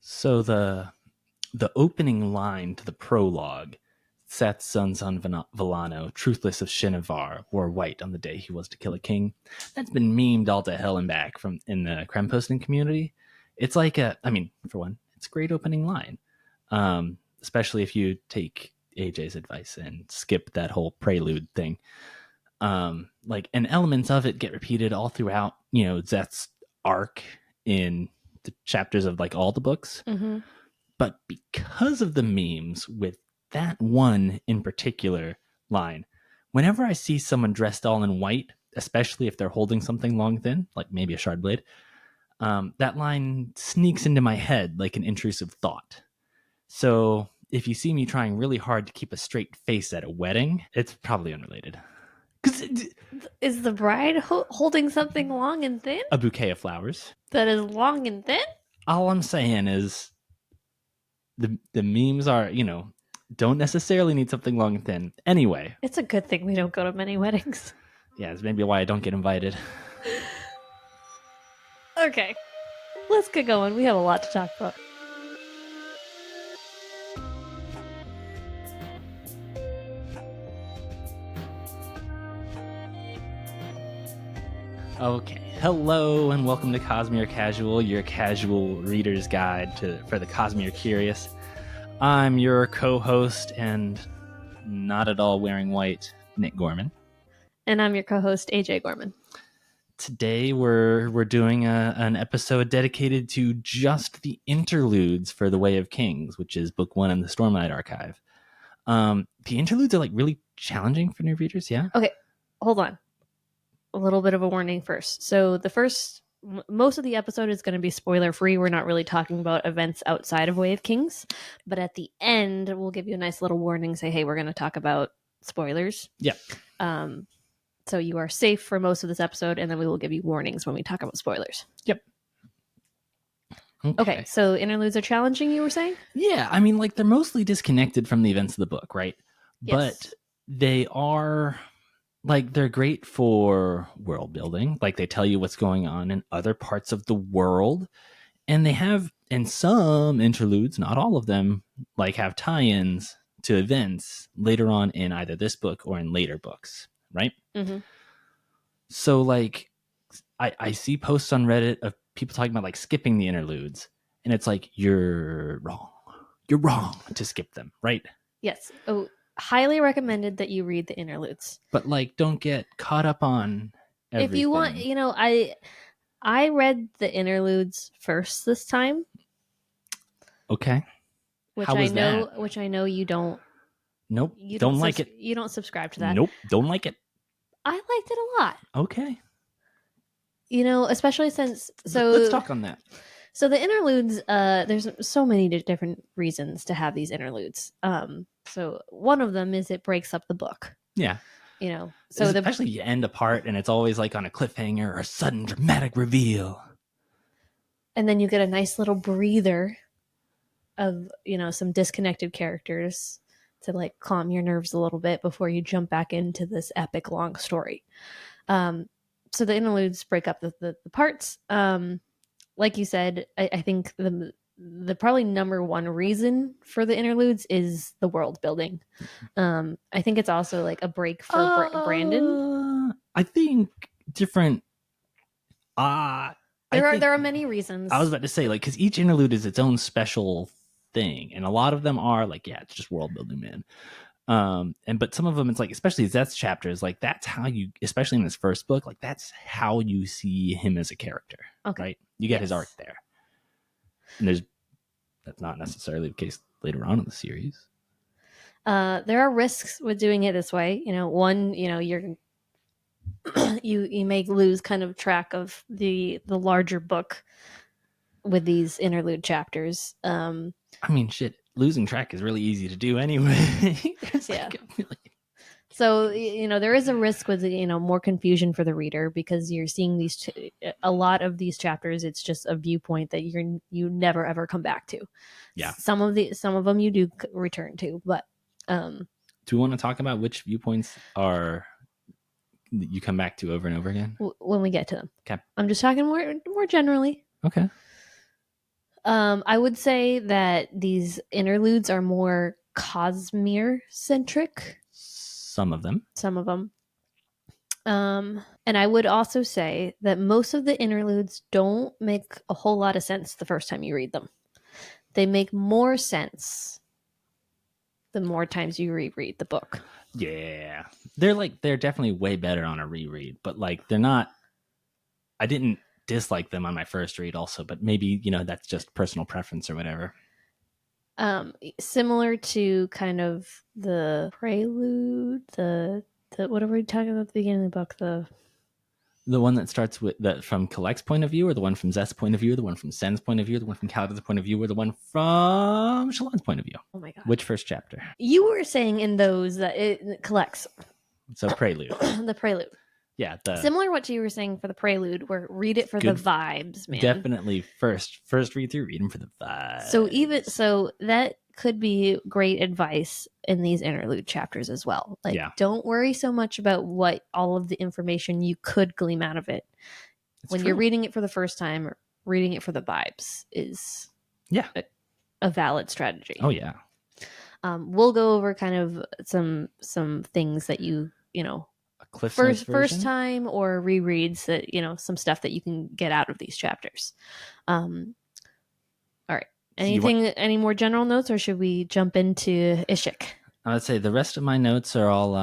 So the opening line to the prologue, Seth's son's son Villano, truthless of Shinovar, wore white on the day he was to kill a king. That's been memed all to hell and back from in the creme posting community. It's like for one, it's a great opening line, especially if you take AJ's advice and skip that whole prelude thing. And elements of it get repeated all throughout, Zeth's arc in the chapters of like all the books. Mm-hmm. But because of the memes with that one in particular line, whenever I see someone dressed all in white, especially if they're holding something long thin, like maybe a shard blade, that line sneaks into my head like an intrusive thought. So if you see me trying really hard to keep a straight face at a wedding, it's probably unrelated. Is the bride holding something long and thin? A bouquet of flowers. That is long and thin? All I'm saying is the memes are, don't necessarily need something long and thin. Anyway. It's a good thing we don't go to many weddings. Yeah, it's maybe why I don't get invited. Okay. Let's get going. We have a lot to talk about. Okay, hello and welcome to Cosmere Casual, your casual reader's guide for the Cosmere Curious. I'm your co-host and not at all wearing white, Nick Gorman. And I'm your co-host, AJ Gorman. Today we're doing an episode dedicated to just the interludes for The Way of Kings, which is book 1 in the Stormlight Archive. The interludes are like really challenging for new readers, yeah? Okay, hold on. A little bit of a warning first. So most of the episode is going to be spoiler free. We're not really talking about events outside of Way of Kings, but at the end we'll give you a nice little warning, say, hey, we're going to talk about spoilers. Yeah. So you are safe for most of this episode, and then we will give you warnings when we talk about spoilers. Yep. Okay, so interludes are challenging, you were saying? Yeah, they're mostly disconnected from the events of the book, right? Yes. But they are... they're great for world building. They tell you what's going on in other parts of the world. And they have, in some interludes, not all of them, have tie-ins to events later on in either this book or in later books, right? Mm-hmm. So, I see posts on Reddit of people talking about, skipping the interludes. And it's you're wrong. You're wrong to skip them, right? Yes. Oh, highly recommended that you read the interludes, but don't get caught up on everything. If you want, I read the interludes first this time. Okay. Which I know you don't. Nope. Don't like it. You don't subscribe to that. Nope. Don't like it. I liked it a lot. Okay. Especially since let's talk on that. So the interludes, there's so many different reasons to have these interludes. So one of them is it breaks up the book. Yeah. So especially you end a part and it's always on a cliffhanger or a sudden dramatic reveal. And then you get a nice little breather of, some disconnected characters to calm your nerves a little bit before you jump back into this epic long story. So the interludes break up the parts. Like you said, I think the probably number one reason for the interludes is the world building. I think it's also a break for Brandon. I think different. There are many reasons. I was about to say because each interlude is its own special thing, and a lot of them are it's just world building, man. But some of them it's especially Zeth's chapters, that's how you, especially in this first book, that's how you see him as a character. Okay. Right? You get his arc there. And that's not necessarily the case later on in the series. There are risks with doing it this way. One, you're you may lose kind of track of the larger book with these interlude chapters. Losing track is really easy to do anyway. Yeah. So, there is a risk with, more confusion for the reader because you're seeing a lot of these chapters. It's just a viewpoint that you never ever come back to. Yeah. Some of them you do return to, but. Do we want to talk about which viewpoints you come back to over and over again? When we get to them. Okay. I'm just talking more generally. Okay. I would say that these interludes are more Cosmere centric. Some of them. Some of them. And I would also say that most of the interludes don't make a whole lot of sense the first time you read them. They make more sense the more times you reread the book. Yeah. They're definitely way better on a reread, but like they're not, I didn't dislike them on my first read also, but maybe, that's just personal preference or whatever. Similar to kind of the prelude, the what are we talking about at the beginning of the book? The one that starts with from Collect's point of view, or the one from Zest's point of view, the one from Sen's point of view, the one from Calvin's point of view, or the one from Shalon's point of view? Oh my god. Which first chapter? You were saying in those that it collects. So prelude. The prelude. Yeah. Similar to what you were saying for the prelude, where read it for the vibes, man. Definitely first read through, read them for the vibes. So that could be great advice in these interlude chapters as well. Like, don't worry so much about what all of the information you could glean out of it. When you're reading it for the first time, reading it for the vibes is a valid strategy. Oh yeah. We'll go over kind of some things that first time or rereads that some stuff that you can get out of these chapters. All right. Any more general notes, or should we jump into Ishik? I would say the rest of my notes are all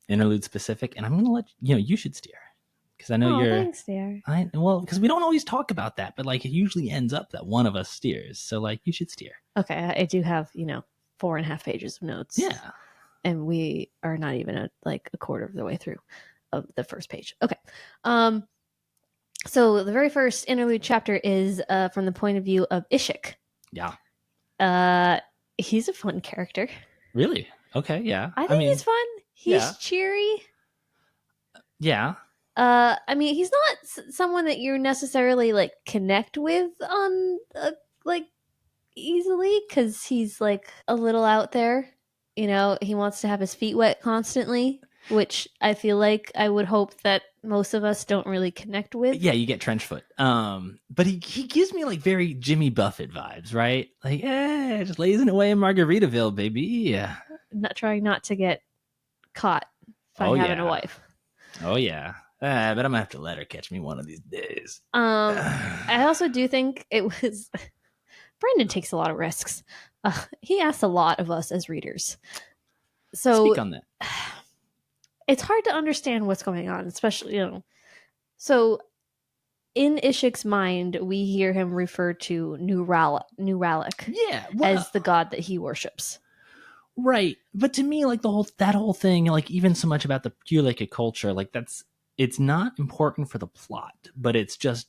interlude specific, and I'm going to let you should steer, because I know you're. Thanks, dear. Because we don't always talk about that, but like it usually ends up that one of us steers, so like you should steer. Okay, I do have 4.5 pages of notes. Yeah, and we are not even a quarter of the way through of the first page. Okay. So the very first interlude chapter is from the point of view of Ishik. Yeah. He's a fun character. Really? Okay, yeah. I think he's fun. He's cheery. Yeah. He's not someone that you necessarily connect with on easily, because he's a little out there. He wants to have his feet wet constantly, which I feel like I would hope that most of us don't really connect with. Yeah, you get trench foot. But he gives me very Jimmy Buffett vibes, right? Just lazing away in Margaritaville, baby. Yeah. Not trying not to get caught by having a wife. Oh yeah. But I'm gonna have to let her catch me one of these days. I also do think it was Brandon takes a lot of risks. He asks a lot of us as readers. So speak on that. It's hard to understand what's going on, especially, So in Ishik's mind, we hear him refer to Purelake as the god that he worships. Right. But to me, that whole thing, even so much about the Purelake culture, it's not important for the plot, but it's just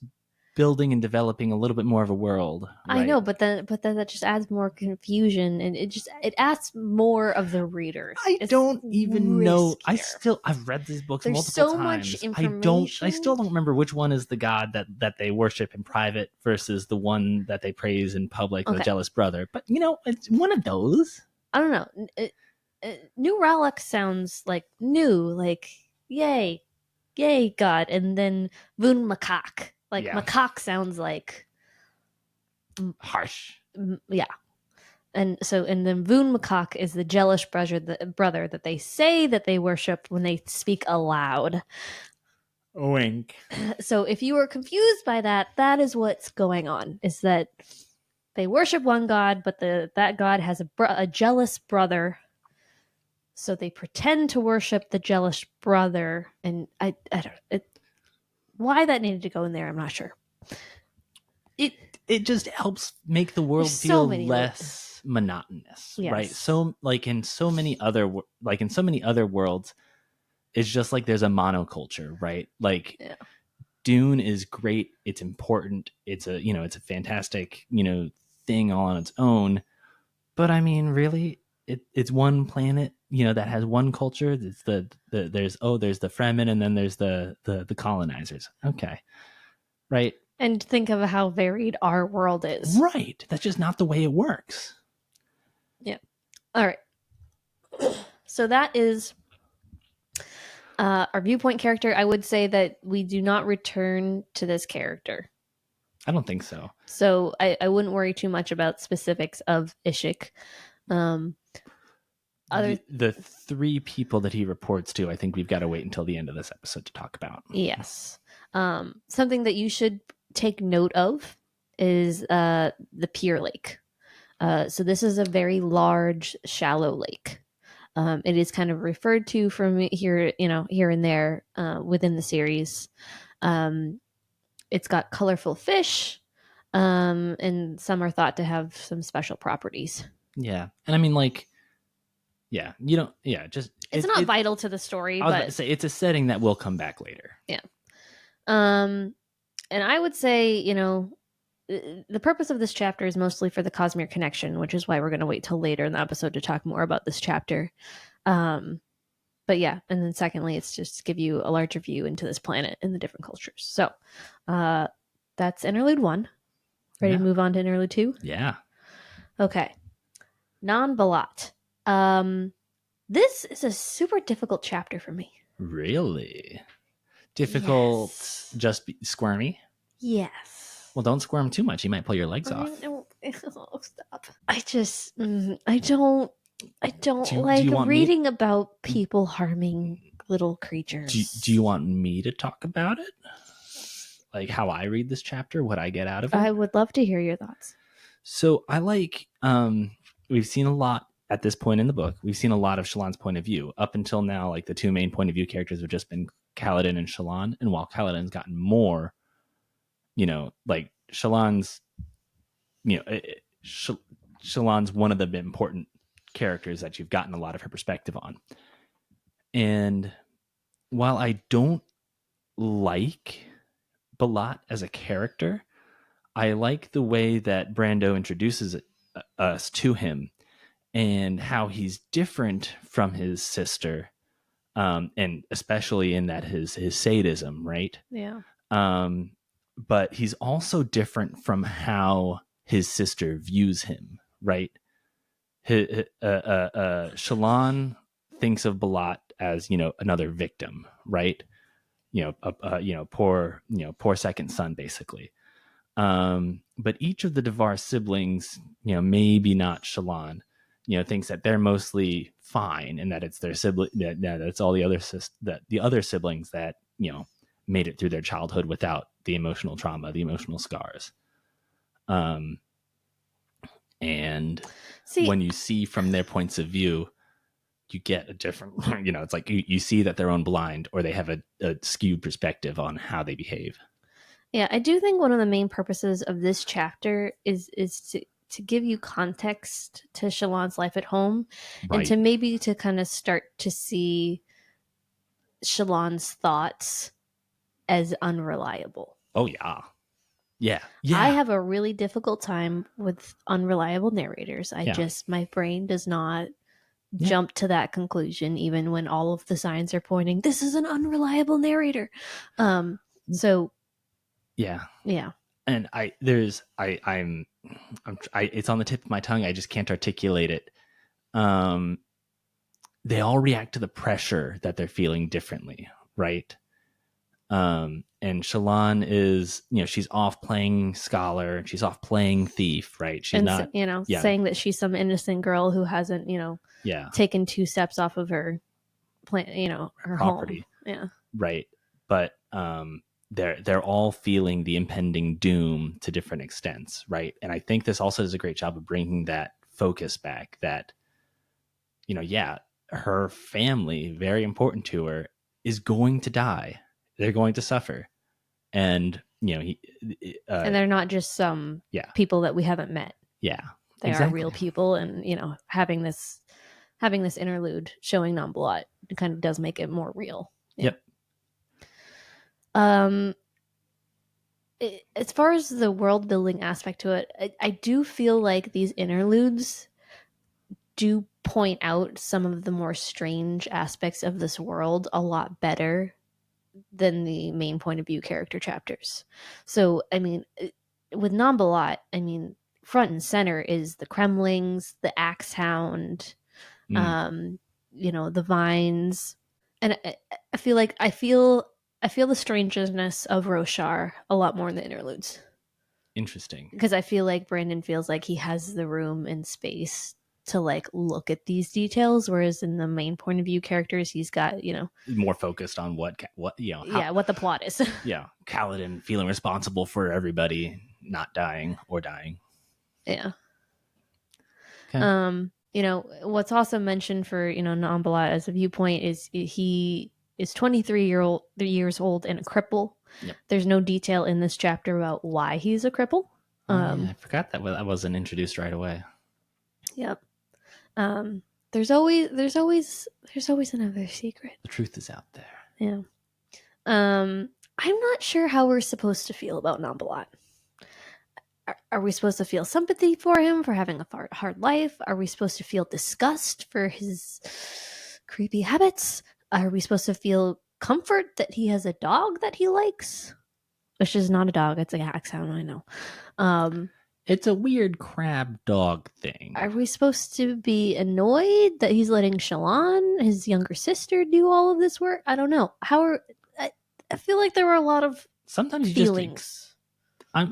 building and developing a little bit more of a world. Right? I know, but then that just adds more confusion, and it asks more of the readers. It's don't even know. I've read these books multiple times. There's so much information. I still don't remember which one is the god that they worship in private versus the one that they praise in public, the jealous brother. But it's one of those. I don't know. Purelake sounds like new, yay, god, and then Voon Makak. Makak sounds like harsh. Yeah. And then Voon Makak is the jealous brother that they say that they worship when they speak aloud. Wink. So if you were confused by that, that is what's going on, is that they worship one god, but that god has a jealous brother. So they pretend to worship the jealous brother, and I don't. Why that needed to go in there, I'm not sure. It just helps make the world feel less monotonous, right? So in so many other worlds, it's just there's a monoculture, right? Dune is great, it's important, it's a fantastic thing all on its own, but really it's one planet that has one culture. It's there's the Fremen, and then there's the colonizers. Okay, right. And think of how varied our world is. Right. That's just not the way it works. Yeah. All right. So that is our viewpoint character. I would say that we do not return to this character I don't think so. So I wouldn't worry too much about specifics of Ishik. The three people that he reports to, I think we've got to wait until the end of this episode to talk about. Yes. Something that you should take note of is the Purelake. So this is a very large, shallow lake. It is kind of referred to from here, here and there within the series. It's got colorful fish, and some are thought to have some special properties. Yeah, and I mean, like, yeah, you don't, yeah, just it's not vital to the story, I was but about to say it's a setting that will come back later. Yeah. And I would say, the purpose of this chapter is mostly for the Cosmere connection, which is why we're going to wait till later in the episode to talk more about this chapter. But yeah, and then secondly, it's just to give you a larger view into this planet and the different cultures. So that's Interlude 1. Ready to move on to Interlude 2? Yeah. Okay. Non-Balat. This is a super difficult chapter for me. Really? Difficult, yes. Just squirmy? Yes. Well, don't squirm too much. You might pull your legs off. Oh, stop. I don't like reading about people harming little creatures. Do you want me to talk about it? Like how I read this chapter, what I get out of it? I would love to hear your thoughts. So I like, we've seen a lot at this point in the book. We've seen a lot of Shallan's point of view. Up until now, like the two main point of view characters have just been Kaladin and Shallan. And while Kaladin's gotten more, like Shallan's, Shallan's one of the important characters that you've gotten a lot of her perspective on. And while I don't like Balat as a character, I like the way that Brando introduces us to him and how he's different from his sister, and especially in that his sadism, right? Yeah. But he's also different from how his sister views him, right? Shallan thinks of Balat as another victim, right? Poor second son, basically. But each of the Devar siblings, maybe not Shallan, thinks that they're mostly fine and that it's their sibling, that it's all the other siblings that made it through their childhood without the emotional trauma, the emotional scars. And when you see from their points of view, you get a different, it's like you see that they're own blind or they have a skewed perspective on how they behave. Yeah, I do think one of the main purposes of this chapter is to give you context to Shallan's life at home, right, and to maybe to kind of start to see Shallan's thoughts as unreliable. Oh, yeah. Yeah. I have a really difficult time with unreliable narrators. My brain does not jump to that conclusion, even when all of the signs are pointing, this is an unreliable narrator. So yeah. And it's on the tip of my tongue. I just can't articulate it. They all react to the pressure that they're feeling differently, right? And Shallan is, she's off playing scholar, she's off playing thief, right? She's not, saying that she's some innocent girl who hasn't, taken 2 steps off of her plan, her property. Home. Yeah. Right. But, they're all feeling the impending doom to different extents, right? And I think this also does a great job of bringing that focus back that, her family, very important to her, is going to die. They're going to suffer. And, and they're not just some people that we haven't met. Yeah. They are real people. And, having this interlude showing non-Balat kind of does make it more real. Yeah. Yep. As far as the world building aspect to it, I do feel like these interludes do point out some of the more strange aspects of this world a lot better than the main point of view character chapters. So, I mean, with non-Balat, front and center is the Kremlings, the Axe Hound, the vines, and I feel like I feel the strangeness of Roshar a lot more in the interludes. Interesting. Because I feel like Brandon feels like he has the room and space to like look at these details, whereas in the main point of view characters, he's got, More focused on what how, what the plot is. yeah, Kaladin feeling responsible for everybody not dying or dying. Yeah. Okay. What's also mentioned for, Nambalat as a viewpoint is he is 23 years old and a cripple. Yep. There's no detail in this chapter about why he's a cripple. Yeah, I forgot that wasn't introduced right away. Yep. There's always another secret. The truth is out there. Yeah. I'm not sure how we're supposed to feel about Nambalat. Are we supposed to feel sympathy for him for having a hard life? Are we supposed to feel disgust for his creepy habits? Are we supposed to feel comfort that he has a dog that he likes? Which is not a dog, it's a hackhound, I know. It's a weird crab dog thing. Are we supposed to be annoyed that he's letting Shallan, his younger sister, do all of this work? I don't know. I feel like there were a lot of sometimes you feelings. Just I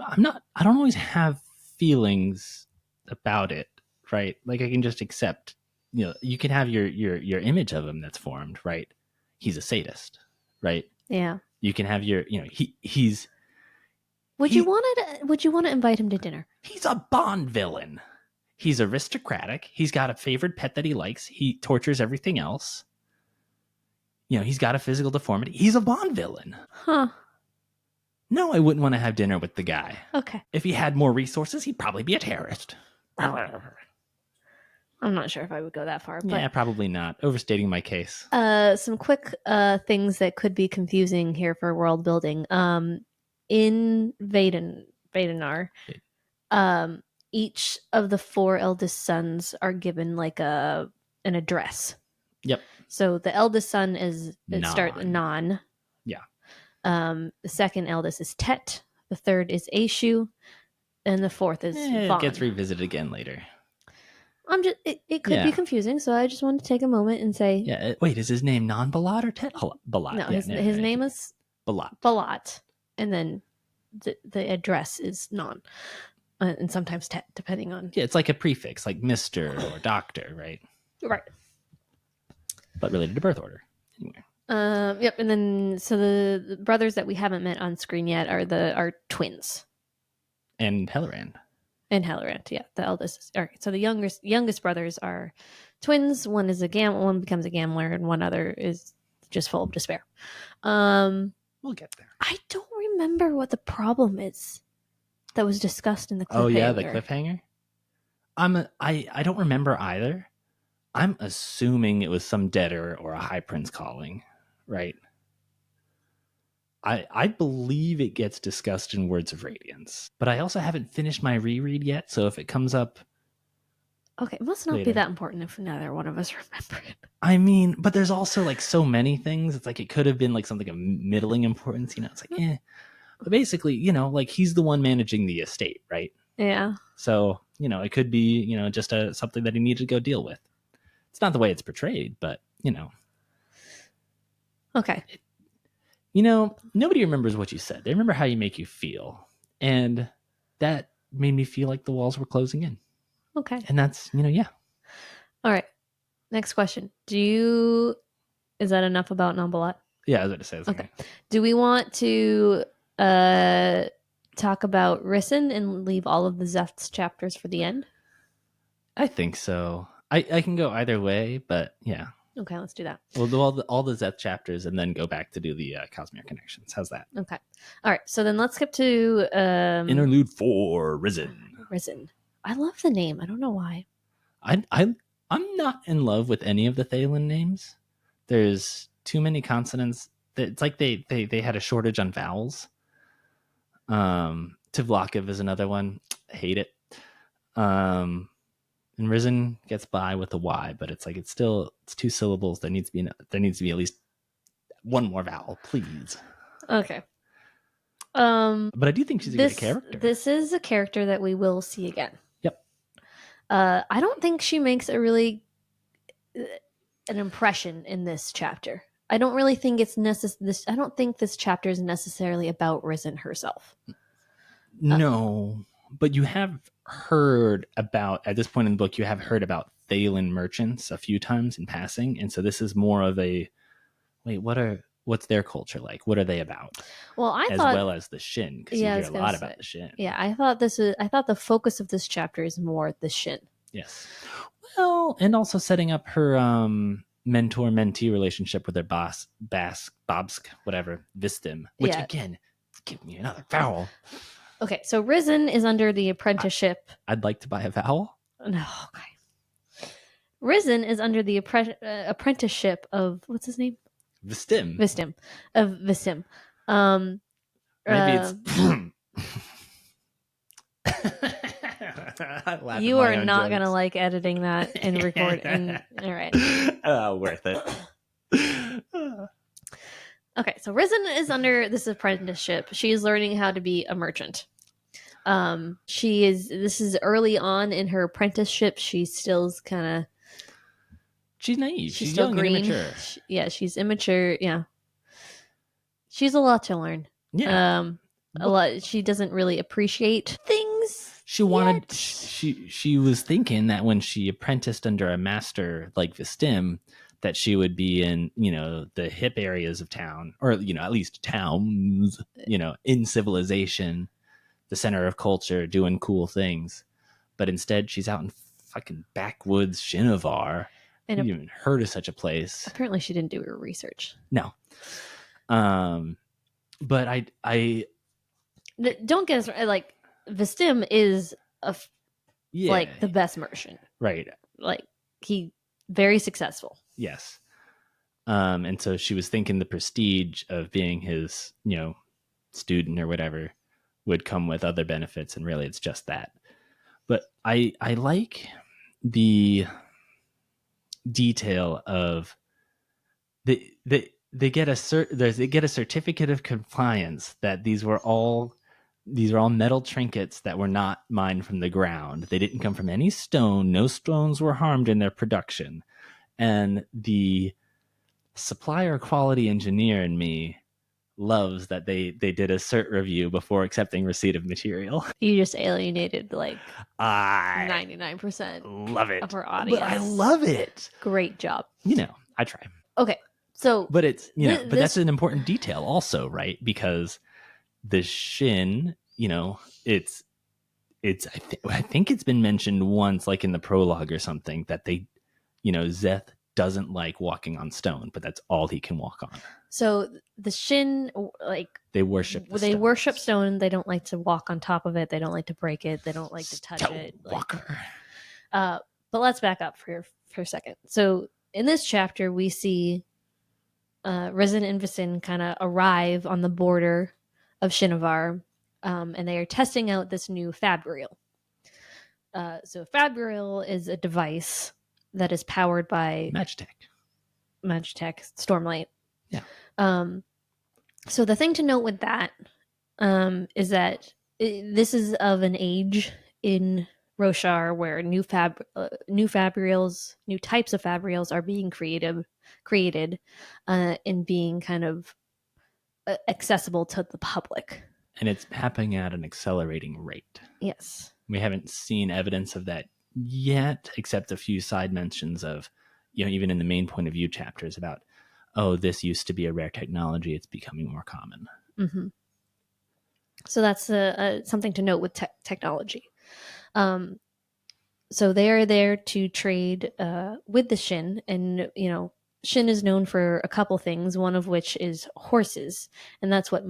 don't always have feelings about it, right? Like I can just accept, you can have your image of him that's formed, right? He's a sadist, right? Yeah. You can have your, he's. Would you want to invite him to dinner? He's a Bond villain. He's aristocratic. He's got a favorite pet that he likes. He tortures everything else. He's got a physical deformity. He's a Bond villain. Huh. No, I wouldn't want to have dinner with the guy. Okay. If he had more resources, he'd probably be a terrorist. I'm not sure if I would go that far. But, yeah, probably not. Overstating my case. Some quick things that could be confusing here for world building. In Vadenar, each of the 4 eldest sons are given like an address. Yep. So the eldest son is Non. Yeah. The second eldest is Tet. The third is Aishu, and the fourth is Vaughn. It gets revisited again later. It could be confusing, so I just wanted to take a moment and say. Yeah. Wait, is his name non-Balat or Tet Balat? No, his name is Balat. And then the address is non, and sometimes Tet, depending on. Yeah, it's like a prefix, like Mr. or Doctor, right? Right. But related to birth order. Anyway. Yep, and then so the brothers that we haven't met on screen yet are twins. And Hellerand. Yeah, the eldest. All right, so the youngest brothers are twins. One becomes a gambler, and one other is just full of despair. We'll get there. I don't remember what the problem is that was discussed in the cliffhanger. Oh yeah, the cliffhanger. I don't remember either. I'm assuming it was some dead or a high prince calling, right? I believe it gets discussed in Words of Radiance, but I also haven't finished my reread yet, so if it comes up... Okay, it must not be that important if neither one of us remember it. I mean, but there's also like so many things. It's like it could have been like something of middling importance, It's like, But basically, like he's the one managing the estate, right? Yeah. So, it could be, just something that he needed to go deal with. It's not the way it's portrayed, but, Okay. Nobody remembers what you said. They remember how you make you feel. And that made me feel like the walls were closing in. Okay. And that's, yeah. All right. Next question. Is that enough about Nambalat? Yeah, I was going to say that. Okay. Do we want to talk about Risen and leave all of the Zeth's chapters for the end? I think so. I can go either way, but yeah. Okay, let's do that. We'll do all the Zeth chapters and then go back to do the Cosmere connections. How's that? Okay. All right. So then let's skip to Interlude 4, Risen. Risen. I love the name. I don't know why. I'm not in love with any of the Thalen names. There's too many consonants. It's like they had a shortage on vowels. Tivlakiv is another one. I hate it. And Risen gets by with a Y, but it's like it's 2 syllables. There needs to be at least one more vowel, please. Okay. But I do think she's a great character. This is a character that we will see again. Yep. I don't think she makes an impression in this chapter. I don't really think it's necessary. I don't think this chapter is necessarily about Risen herself. No, but you have heard about, at this point in the book, you have heard about Thalen merchants a few times in passing. And so this is more of a, wait, what's their culture like? What are they about? Well, I as thought, well as the Shin, because Yeah, I you was hear a gonna lot say. about the Shin. Yeah, I thought the focus of this chapter is more the Shin. Yes. Well, and also setting up her mentor-mentee relationship with their boss, Bobsk, whatever, Vistim, which Yeah. again, give me another vowel. Okay, so Risen is under the apprenticeship. I'd like to buy a vowel. No, okay. Risen is under the apprenticeship of, what's his name? Vistim. Vistim. Maybe it's. You are not going to like editing that and recording. All right. Worth it. Okay, so Risen is under this apprenticeship. She is learning how to be a merchant. This is early on in her apprenticeship. She's still kind of. She's naive. She's still young green. and immature. She's immature. Yeah. She's a lot to learn. Yeah. A lot. She doesn't really appreciate things. She wanted. She was thinking that when she apprenticed under a master like Vistim, that she would be in, the hip areas of town, or, at least towns, in civilization, the center of culture, doing cool things. But instead, she's out in fucking backwoods Shinovar. I haven't even heard of such a place. Apparently, she didn't do her research. No. But I don't get us like Vistim is like the best merchant, right? Like he very successful. Yes. And so she was thinking the prestige of being his, student or whatever would come with other benefits, and really it's just that. But I like the detail of they get a certificate of compliance that these are all metal trinkets that were not mined from the ground. They didn't come from any stone. No stones were harmed in their production. And the supplier quality engineer in me loves that they did a cert review before accepting receipt of material. You just alienated like 99% love it of our audience. But I love it. Great job. I try. Okay. So but it's but that's an important detail also, right? Because the Shin, it's I think it's been mentioned once, like in the prologue or something, that they Zeth doesn't like walking on stone, but that's all he can walk on. So the Shin, they worship stone. They don't like to walk on top of it. They don't like to break it. They don't like to touch it. Walker. But let's back up for a second. So in this chapter, we see Risen and Visin kind of arrive on the border of Shinovar, and they are testing out this new Fabrial. So Fabrial is a device that is powered by Magitech, Stormlight. Yeah. So the thing to note with that is that this is of an age in Roshar where new types of Fabrials are being created and being kind of accessible to the public. And it's happening at an accelerating rate. Yes. We haven't seen evidence of that yet, except a few side mentions of, even in the main point of view chapters about, this used to be a rare technology. It's becoming more common. Mm-hmm. So that's something to note with technology. So they are there to trade with the Shin, and Shin is known for a couple things, one of which is horses, and that's what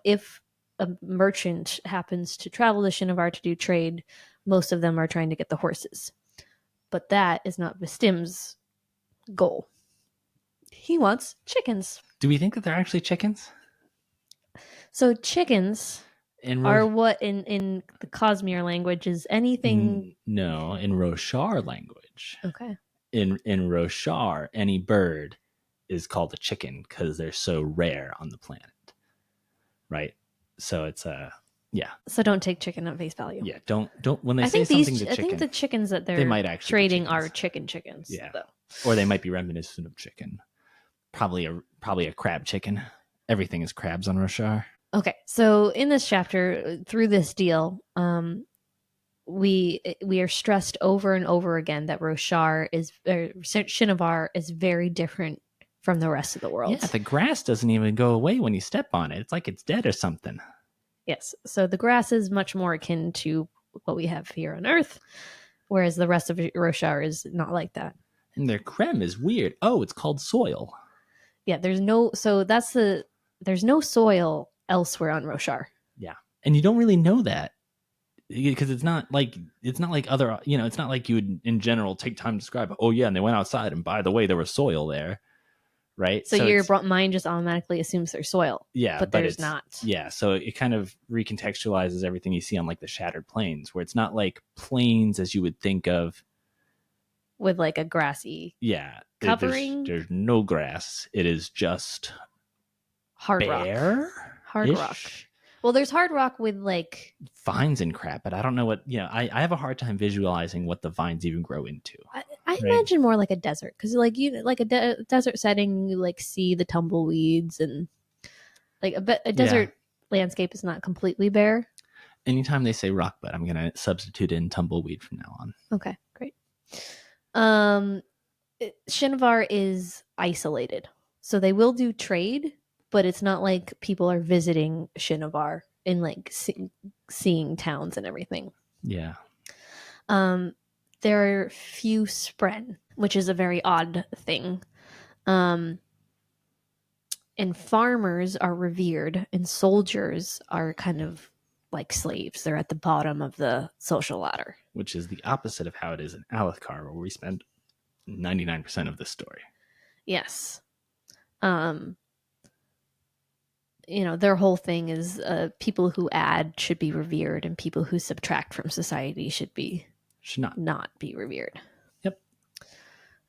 if a merchant happens to travel to Shinovar to do trade, most of them are trying to get the horses. But that is not Vistim's goal. He wants chickens. Do we think that they're actually chickens? So chickens are what in the Cosmere language is anything. No, in Roshar language. Okay. In Roshar, any bird is called a chicken because they're so rare on the planet. Right? So it's yeah. So don't take chicken at face value. Yeah, don't when they say something to chicken. I think the chickens that they might actually trading are chickens. Yeah. Though. Or they might be reminiscent of chicken. Probably a crab chicken. Everything is crabs on Roshar. Okay, so in this chapter, through this deal, we are stressed over and over again that Shinovar is very different from the rest of the world. Yeah, the grass doesn't even go away when you step on it. It's like it's dead or something. Yes, so the grass is much more akin to what we have here on Earth, whereas the rest of Roshar is not like that. And their creme is weird. Oh, it's called soil. Yeah, there's no soil elsewhere on Roshar. Yeah, and you don't really know that because it's not like other, it's not like you would in general take time to describe. Oh yeah, and they went outside, and by the way, there was soil there, right? So your mind just automatically assumes there's soil. Yeah, but there's not. Yeah, so it kind of recontextualizes everything you see on like the Shattered Plains, where it's not like plains as you would think of, with like a grassy covering. There's no grass. It is just hard bare? rock. Well, there's hard rock with like vines and crap, but I don't know what. I have a hard time visualizing what the vines even grow into. I imagine more like a desert, because like desert setting, you like see the tumbleweeds, and like a desert landscape is not completely bare. Anytime they say rock bud, I'm gonna substitute in tumbleweed from now on. Okay, great. Shinovar is isolated, so they will do trade, but it's not like people are visiting Shinovar and like seeing towns and everything. Yeah. There are few spren, which is a very odd thing. And farmers are revered, and soldiers are kind of like slaves. They're at the bottom of the social ladder. Which is the opposite of how it is in Alethkar, where we spend 99% of the story. Yes. Their whole thing is people who add should be revered, and people who subtract from society should not be revered. Yep.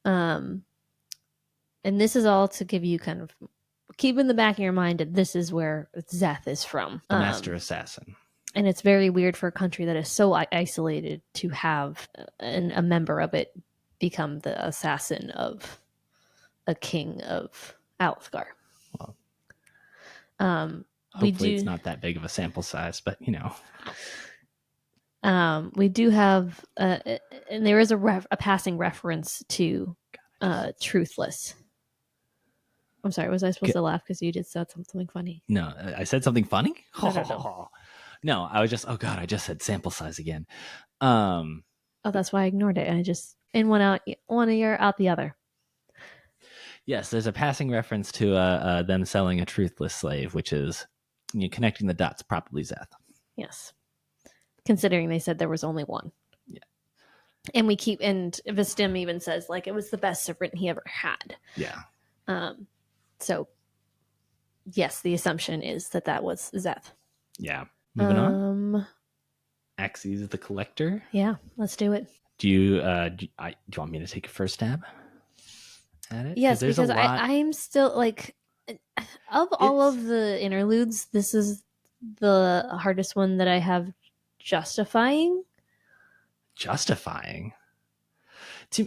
And this is all to give you kind of keep in the back of your mind that this is where Szeth is from. The master assassin. And it's very weird for a country that is so isolated to have a member of it become the assassin of a king of Alethkar. Well, hopefully it's not that big of a sample size, but we do have, and there is a passing reference to Truthless. I'm sorry, was I supposed to laugh because you just said something funny? No, I said something funny? No. No, I was just, oh God, I just said sample size again. That's why I ignored it. And I just, in one ear, out the other. Yes, there's a passing reference to them selling a truthless slave, which is connecting the dots, probably Szeth. Yes. Considering they said there was only one. Yeah. And Vistim even says like it was the best servant he ever had. Yeah. So yes, the assumption is that was Szeth. Yeah. Moving on. Axes the Collector. Yeah, let's do it. Do you want me to take a first stab at it? Yes, because I'm still like, all of the interludes, this is the hardest one that I have justifying. All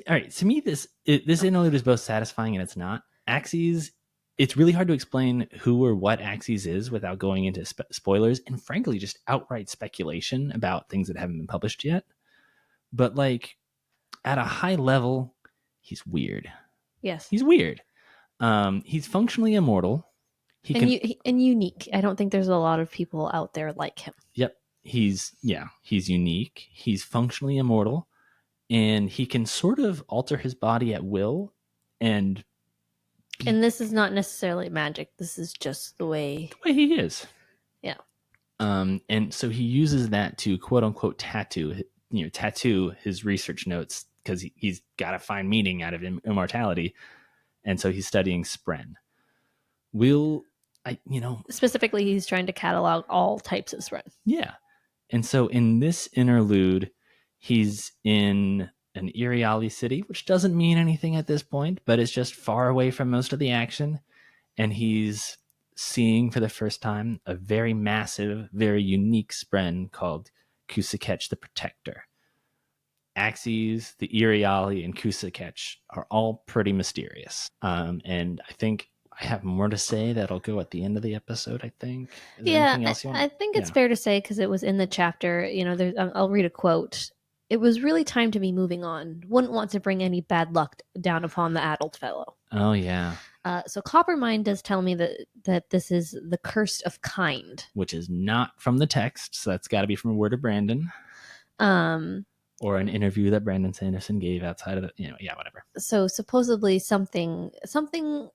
right, to me, this interlude is both satisfying and it's not. Axes, it's really hard to explain who or what Axes is without going into spoilers and frankly just outright speculation about things that haven't been published yet. But like at a high level, he's weird. Yes, he's weird. He's functionally immortal. And unique. I don't think there's a lot of people out there like him. Yep. He's unique. He's functionally immortal, and he can sort of alter his body at will. And this is not necessarily magic. This is just the way he is. Yeah. And so he uses that to quote unquote tattoo his research notes, because he's got to find meaning out of immortality. And so he's studying Spren. Specifically, he's trying to catalog all types of Spren. Yeah. And so in this interlude, he's in an Iriali city, which doesn't mean anything at this point, but it's just far away from most of the action. And he's seeing for the first time a very massive, very unique Spren called Kusakech the Protector. Axes, the Iriali, and Kusakech are all pretty mysterious. And I think I have more to say that'll go at the end of the episode, I think. Is there Yeah, anything else you want? I think it's fair to say, because it was in the chapter, I'll read a quote. It was really time to be moving on. Wouldn't want to bring any bad luck down upon the adult fellow. Oh, yeah. So Coppermind does tell me that this is the cursed of kind. Which is not from the text, so that's got to be from a word of Brandon. Or an interview that Brandon Sanderson gave outside of the, whatever. So supposedly something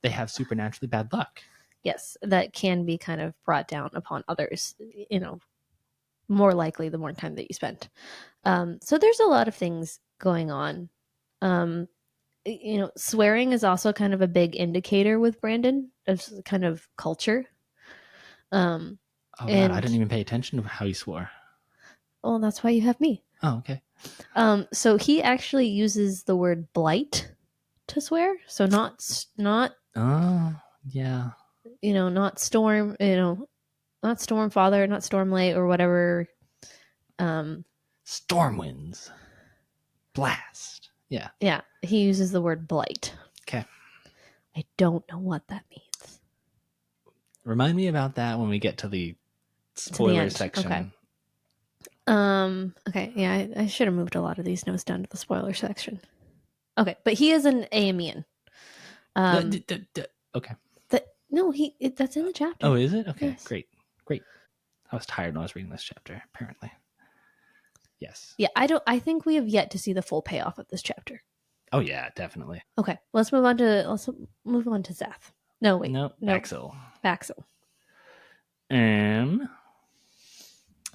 they have supernaturally bad luck. Yes, that can be kind of brought down upon others, more likely the more time that you spend. So there's a lot of things going on. Swearing is also kind of a big indicator with Brandon of kind of culture. God, I didn't even pay attention to how he swore. Well, that's why you have me. Oh, okay. So he actually uses the word blight to swear. So not. Oh, yeah. Not storm. Not storm father, not stormlight or whatever. Storm winds. Blast. Yeah. Yeah. He uses the word blight. Okay. I don't know what that means. Remind me about that when we get to the spoiler section. Okay. Okay. Yeah, I should have moved a lot of these notes down to the spoiler section. Okay, but he is an Aeamian. Okay. That's in the chapter. Oh, is it? Okay, yes. Great. I was tired when I was reading this chapter, apparently. Yes. Yeah, I think we have yet to see the full payoff of this chapter. Oh yeah, definitely. Okay, let's move on to Zeth. No, wait. No, Baxil. Baxil.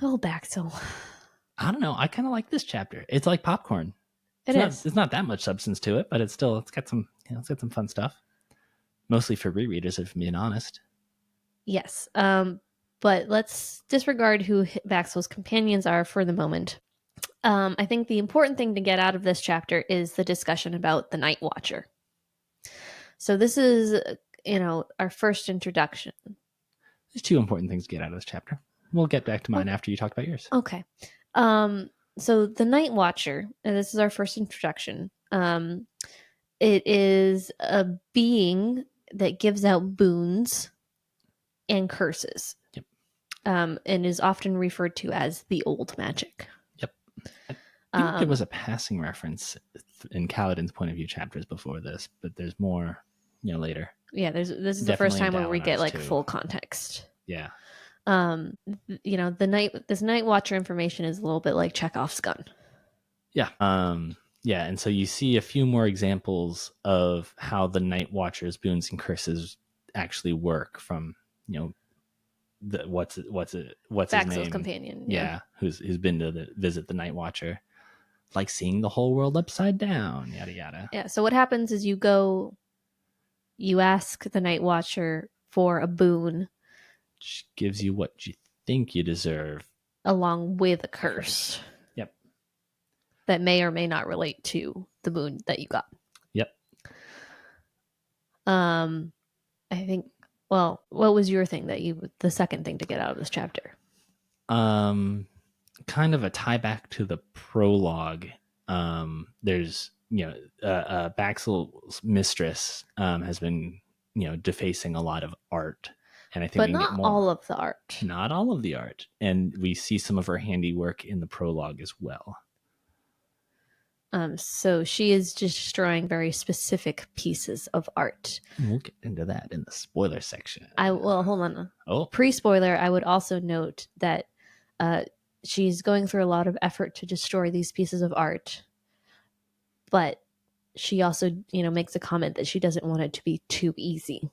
Oh, Baxil. I don't know. I kind of like this chapter. It's like popcorn. It's not that much substance to it, but it's got some fun stuff. Mostly for rereaders, if I'm being honest. Yes. But let's disregard who Baxil's companions are for the moment. I think the important thing to get out of this chapter is the discussion about the Night Watcher. So this is, our first introduction. There's two important things to get out of this chapter. We'll get back to mine after you talk about yours. Okay. So the Night Watcher, and this is our first introduction. It is a being that gives out boons and curses. Yep. And is often referred to as the old magic. Yep. I think there was a passing reference in Kaladin's point of view chapters before this, but there's more, later. Yeah, this is the first time where we get full context. Yeah. This Night Watcher information is a little bit like Chekhov's gun. Yeah. Yeah, and so you see a few more examples of how the Night Watcher's boons and curses actually work from, what's Baxil's his name? Companion. Yeah, who's been to visit the Night Watcher, like seeing the whole world upside down, yada yada. Yeah. So what happens is you ask the Night Watcher for a boon, which gives you what you think you deserve, along with a curse. Yep. That may or may not relate to the boon that you got. Yep. I think. Well, what was your thing the second thing to get out of this chapter? Kind of a tie back to the prologue. There's, Baxil's mistress has been, defacing a lot of art. And I think but not all of the art. Not all of the art. And we see some of her handiwork in the prologue as well. So she is destroying very specific pieces of art. We'll get into that in the spoiler section. Hold on. Oh. Pre-spoiler, I would also note that she's going through a lot of effort to destroy these pieces of art. But she also, makes a comment that she doesn't want it to be too easy.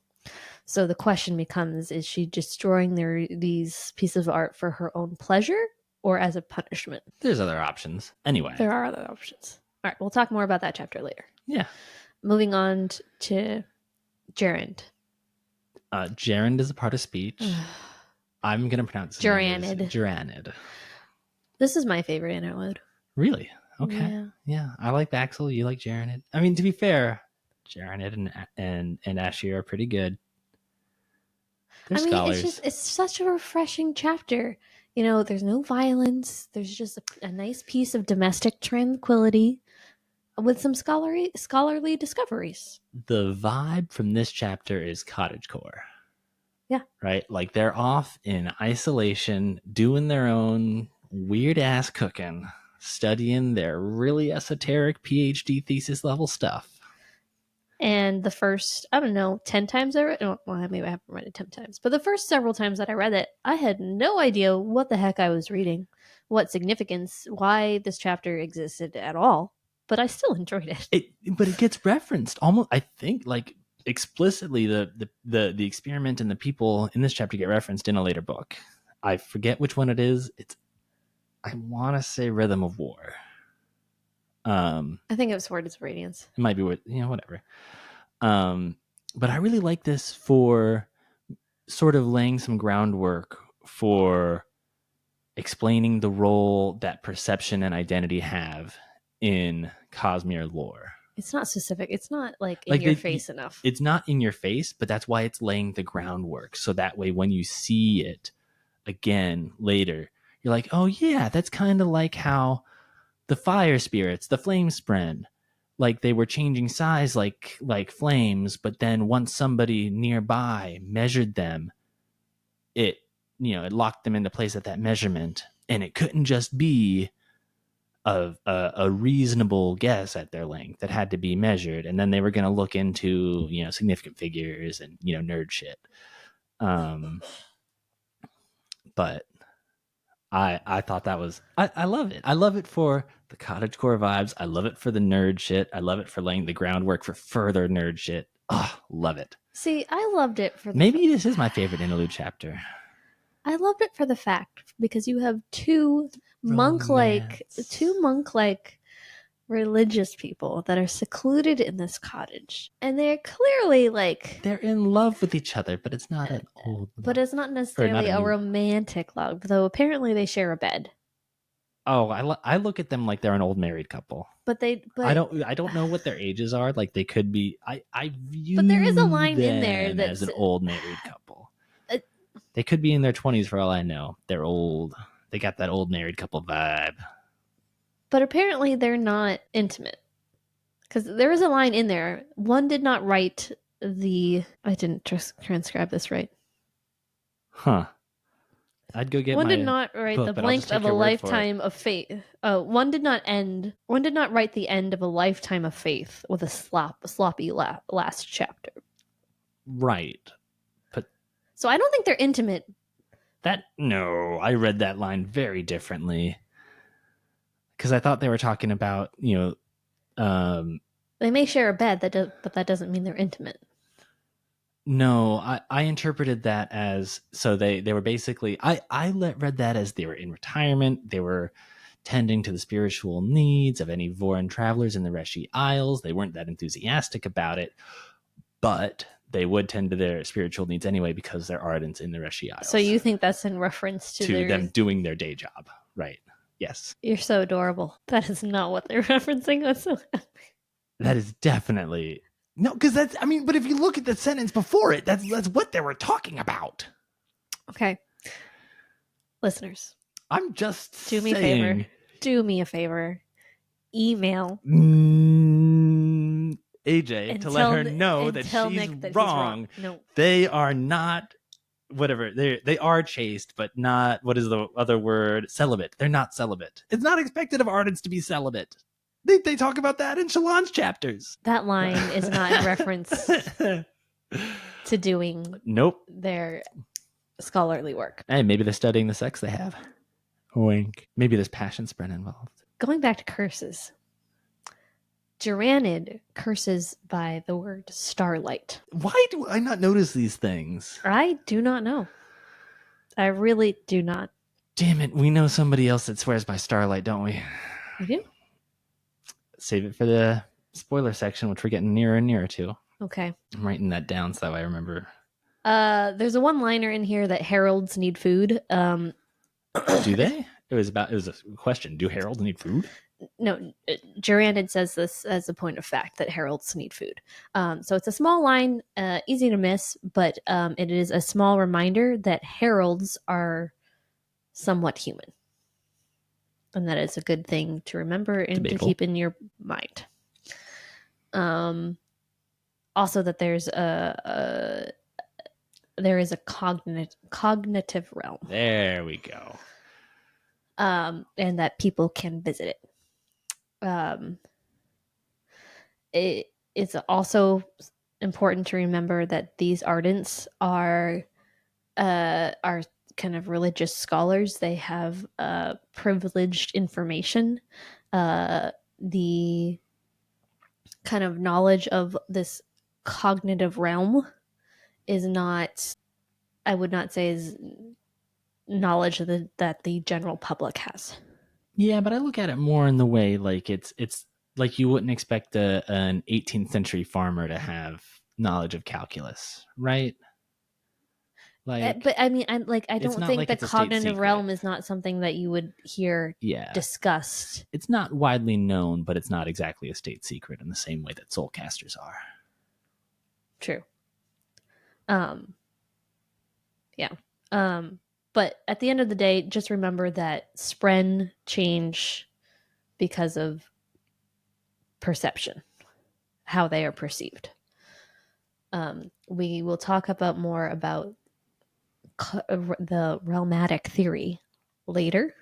So the question becomes, is she destroying these pieces of art for her own pleasure or as a punishment? There's other options. Anyway. There are other options. All right, we'll talk more about that chapter later. Yeah. Moving on to Gerund. Gerund is a part of speech. I'm going to pronounce it. Geranid. This is my favorite interlude. Really? Okay. Yeah. I like Baxil. You like Geranid. I mean, to be fair, Geranid and Ashir are pretty good. They're scholars. It's such a refreshing chapter. There's no violence. There's just a nice piece of domestic tranquility. with some scholarly discoveries. The vibe from this chapter is cottagecore. Yeah. Right? Like they're off in isolation, doing their own weird ass cooking, studying their really esoteric PhD thesis level stuff. And the first, I don't know, 10 times I read it. Well, maybe I haven't read it 10 times. But the first several times that I read it, I had no idea what the heck I was reading, what significance, why this chapter existed at all. But I still enjoyed it. But it gets referenced almost, I think, like explicitly. The experiment and the people in this chapter get referenced in a later book. I forget which one it is. I want to say Rhythm of War. I think it was Words of Radiance. It might be whatever. But I really like this for sort of laying some groundwork for explaining the role that perception and identity have in Cosmere lore. It's not specific. It's not like in your face enough. It's not in your face, but that's why it's laying the groundwork. So that way, when you see it again later, you're like, oh yeah, that's kind of like how the fire spirits, the flame spread, like they were changing size like flames, but then once somebody nearby measured them, it locked them into place at that measurement, and it couldn't just be a reasonable guess at their length. That had to be measured, and then they were going to look into significant figures and nerd shit. But I thought that was I love it. I love it for the cottagecore vibes. I love it for the nerd shit. I love it for laying the groundwork for further nerd shit. Oh, love it. See, I loved it for maybe this is my favorite interlude chapter. I loved it for the fact because you have two monk-like religious people that are secluded in this cottage, and they're clearly like they're in love with each other, but it's not an old love. But it's not necessarily a romantic love, though apparently they share a bed. Oh, I look at them like they're an old married couple. But I don't know what their ages are. Like they could be. I view. But there is a line in there that's as an old married couple. They could be in their 20s for all I know. They're old. They got that old married couple vibe. But apparently they're not intimate. Because there is a line in there. One did not write the... I didn't transcribe this right. Huh. I'd go get one did not write book, the length of a lifetime of faith. One did not write the end of a lifetime of faith with a sloppy last chapter. Right. So I don't think they're intimate. No, I read that line very differently. Because I thought they were talking about, they may share a bed, but that doesn't mean they're intimate. No, I interpreted that as, so they were basically, I read that as they were in retirement. They were tending to the spiritual needs of any Voran travelers in the Reshi Isles. They weren't that enthusiastic about it, but they would tend to their spiritual needs anyway because they're ardents in the Reshi Isles. So you think that's in reference to them doing their day job, right? Yes. You're so adorable. That is not what they're referencing whatsoever. That is definitely... No, because that's... I mean, but if you look at the sentence before it, that's what they were talking about. Okay. Listeners. I'm just Do me a favor. Do me a favor. Email... AJ to let her know that she's wrong. No. They are not... Whatever, they are chaste, but not, what is the other word? Celibate. They're not celibate. It's not expected of ardents to be celibate. They talk about that in Shallan's chapters. That line is not in reference to doing their scholarly work. Hey, maybe they're studying the sex they have. Wink. Maybe there's passion spread involved. Going back to curses. Duranid curses by the word starlight. Why do I not notice these things? I do not know. I really do not. Damn it, we know somebody else that swears by starlight, don't we? We do? Save it for the spoiler section, which we're getting nearer and nearer to. Okay. I'm writing that down so that way I remember. There's a one-liner in here that heralds need food. Do they? It was a question. Do heralds need food? No, Duranid says this as a point of fact that heralds need food. So it's a small line, easy to miss, but it is a small reminder that heralds are somewhat human. And that is a good thing to remember and to keep in your mind. Also, that there is a cognitive realm. There we go. And that people can visit it. It's also important to remember that these ardents are kind of religious scholars. They have privileged information. The kind of knowledge of this cognitive realm is not, I would not say, is knowledge that the general public has. Yeah, but I look at it more in the way like it's like you wouldn't expect an 18th century farmer to have knowledge of calculus, right? Like, but I mean, I don't think like the it's a state cognitive secret. realm is not something that you would hear Yeah, discussed. it's not widely known, but it's not exactly a state secret in the same way that soulcasters are. True. Yeah. But at the end of the day, just remember that spren change because of perception, how they are perceived. We will talk more about the realmatic theory later.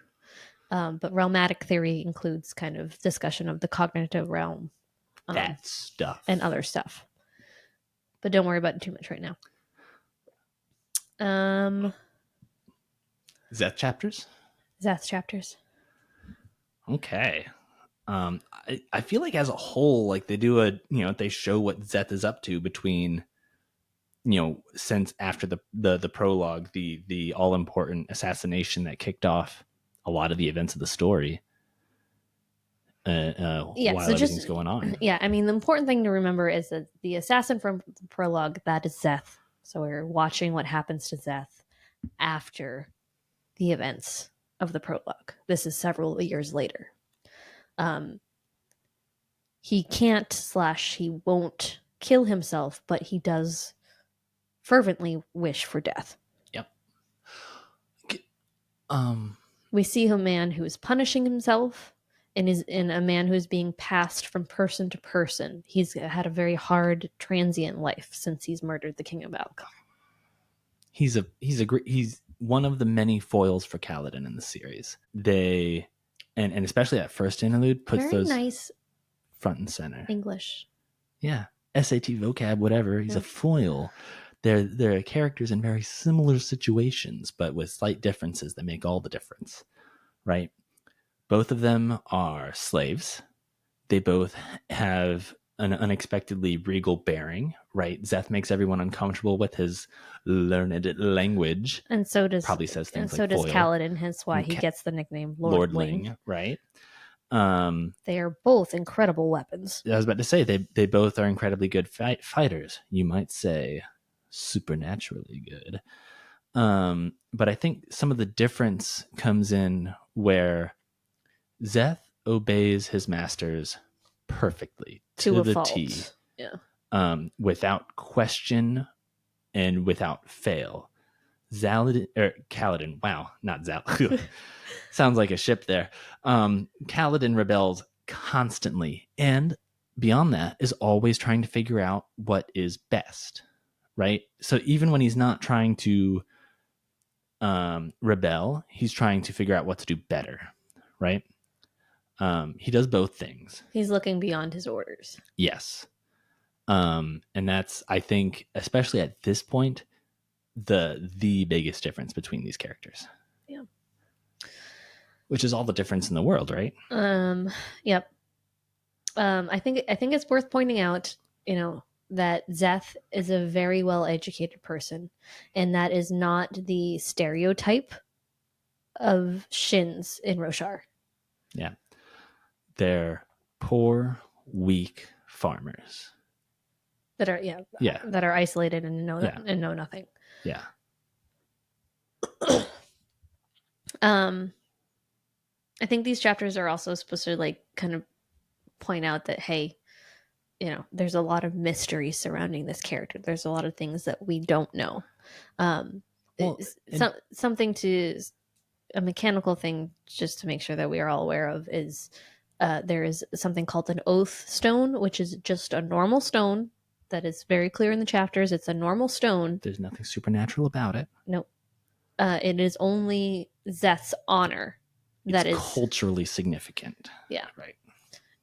But realmatic theory includes kind of discussion of the cognitive realm, That stuff and other stuff. But don't worry about it too much right now. Zeth chapters. Zeth chapters. Okay. I feel like as a whole, like they do they show what Zeth is up to between, since after the prologue, the all important assassination that kicked off a lot of the events of the story. While everything's going on. Yeah, I mean, the important thing to remember is that the assassin from the prologue, that is Zeth. So we're watching what happens to Zeth after the events of the prologue. This is several years later. He can't / he won't kill himself, but he does fervently wish for death. Yep. We see a man who is punishing himself and is in a man who is being passed from person to person. He's had a very hard transient life since he's murdered the King of Valk. He's one of the many foils for Kaladin in the series. They and especially that first interlude puts very those nice front and center. English. Yeah. SAT vocab, whatever. He's a foil. They're characters in very similar situations, but with slight differences that make all the difference. Right? Both of them are slaves. They both have an unexpectedly regal bearing, right? Zeth makes everyone uncomfortable with his learned language. And so does probably says things and like so does foil. Kaladin, hence why he gets the nickname Lordling. Right? They are both incredible weapons. I was about to say they both are incredibly good fighters. You might say supernaturally good. But I think some of the difference comes in where Zeth obeys his masters perfectly to the T. Yeah. Without question and without fail. Kaladin. Wow, not Zal. Sounds like a ship there. Kaladin rebels constantly, and beyond that is always trying to figure out what is best, right? So even when he's not trying to rebel, he's trying to figure out what to do better, right? He does both things. He's looking beyond his orders. Yes. And that's, I think, especially at this point, the biggest difference between these characters. Yeah. Which is all the difference in the world, right? Yep. I think it's worth pointing out, that Zeth is a very well-educated person, and that is not the stereotype of Shins in Roshar. Yeah. They're poor, weak farmers that are that are isolated and know nothing. Yeah. I think these chapters are also supposed to kind of point out that, hey, there's a lot of mystery surrounding this character. There's a lot of things that we don't know. Something to a mechanical thing, just to make sure that we are all aware of, is there is something called an oath stone, which is just a normal stone that is very clear in the chapters. It's a normal stone. There's nothing supernatural about it. Nope. It is only Zeth's honor that it's is culturally significant. Yeah. Right.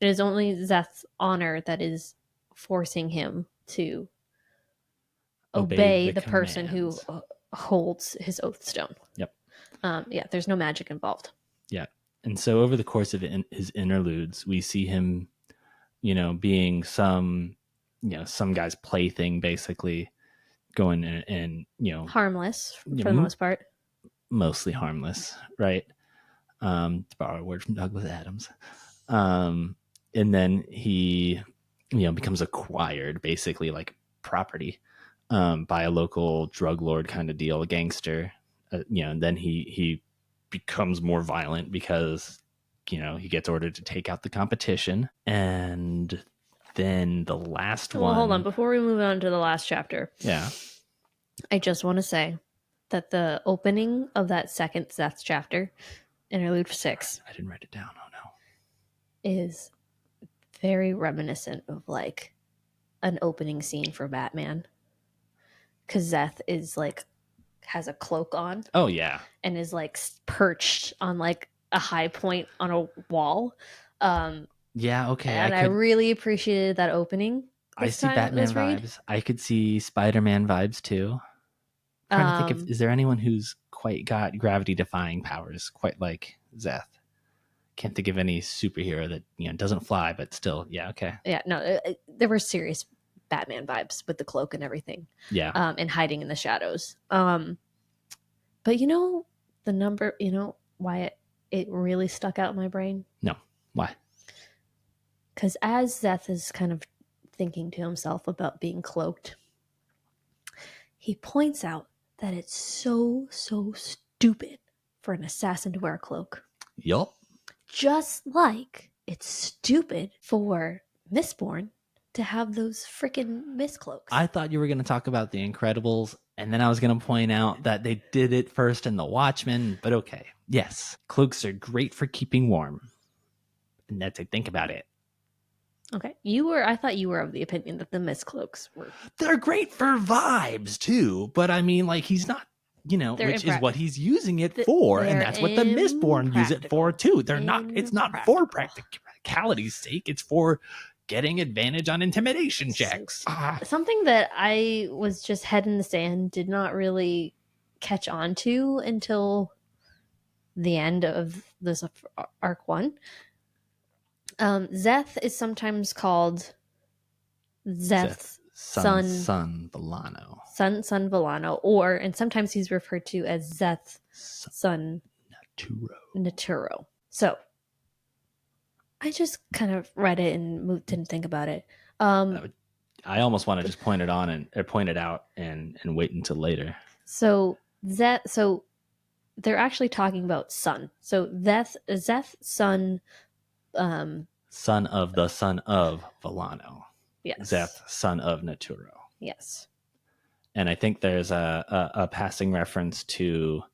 It is only Zeth's honor that is forcing him to obey the person who holds his oath stone. Yep. Yeah, there's no magic involved. Yeah. And so over the course of his interludes, we see him, being some guy's plaything, basically going and harmless for the most part. Mostly harmless, right? To borrow a word from Douglas Adams. And then he, becomes acquired, basically like property, by a local drug lord kind of deal, a gangster. And then he becomes more violent because, he gets ordered to take out the competition. And then the last one. Hold on. Before we move on to the last chapter. Yeah. I just want to say that the opening of that second Zeth chapter, Interlude 6. I didn't write it down. Oh, no. Is very reminiscent of like an opening scene for Batman. Because Zeth is like, has a cloak on. Oh, yeah. And is like perched on like a high point on a wall. Yeah, okay. And I really appreciated that opening. I see Batman vibes. I could see Spider-Man vibes too. I'm trying to think is there anyone who's quite got gravity-defying powers, quite like Zeth? Can't think of any superhero that doesn't fly, but still, yeah, okay. Yeah, no, there were serious Batman vibes with the cloak and everything. Yeah. And hiding in the shadows. But the number, why it really stuck out in my brain? No, why? Because as Zeth is kind of thinking to himself about being cloaked, he points out that it's so stupid for an assassin to wear a cloak. Yup. Just like it's stupid for Mistborn to have those freaking mist cloaks. I thought you were going to talk about The Incredibles, and then I was going to point out that they did it first in The Watchmen, but okay. Yes, cloaks are great for keeping warm. And that's it. Think about it. Okay. I thought you were of the opinion that the mist cloaks were. They're great for vibes too, but I mean, like, he's not, which is what he's using it for, and that's what the Mistborn use it for too. It's not for practicality's sake, it's for getting advantage on intimidation checks. Something that I was just head in the sand, did not really catch on to until the end of this arc 1. Zeth is sometimes called Zeth's son Villano. Son Villano, and sometimes he's referred to as Zeth's son Naturo. So I just kind of read it and didn't think about it. I almost want to just point it out and wait until later. So they're actually talking about son. So Zeth's son. Son of the son of Villano. Yes. Zeth, son of Naturo. Yes. And I think there's a passing reference to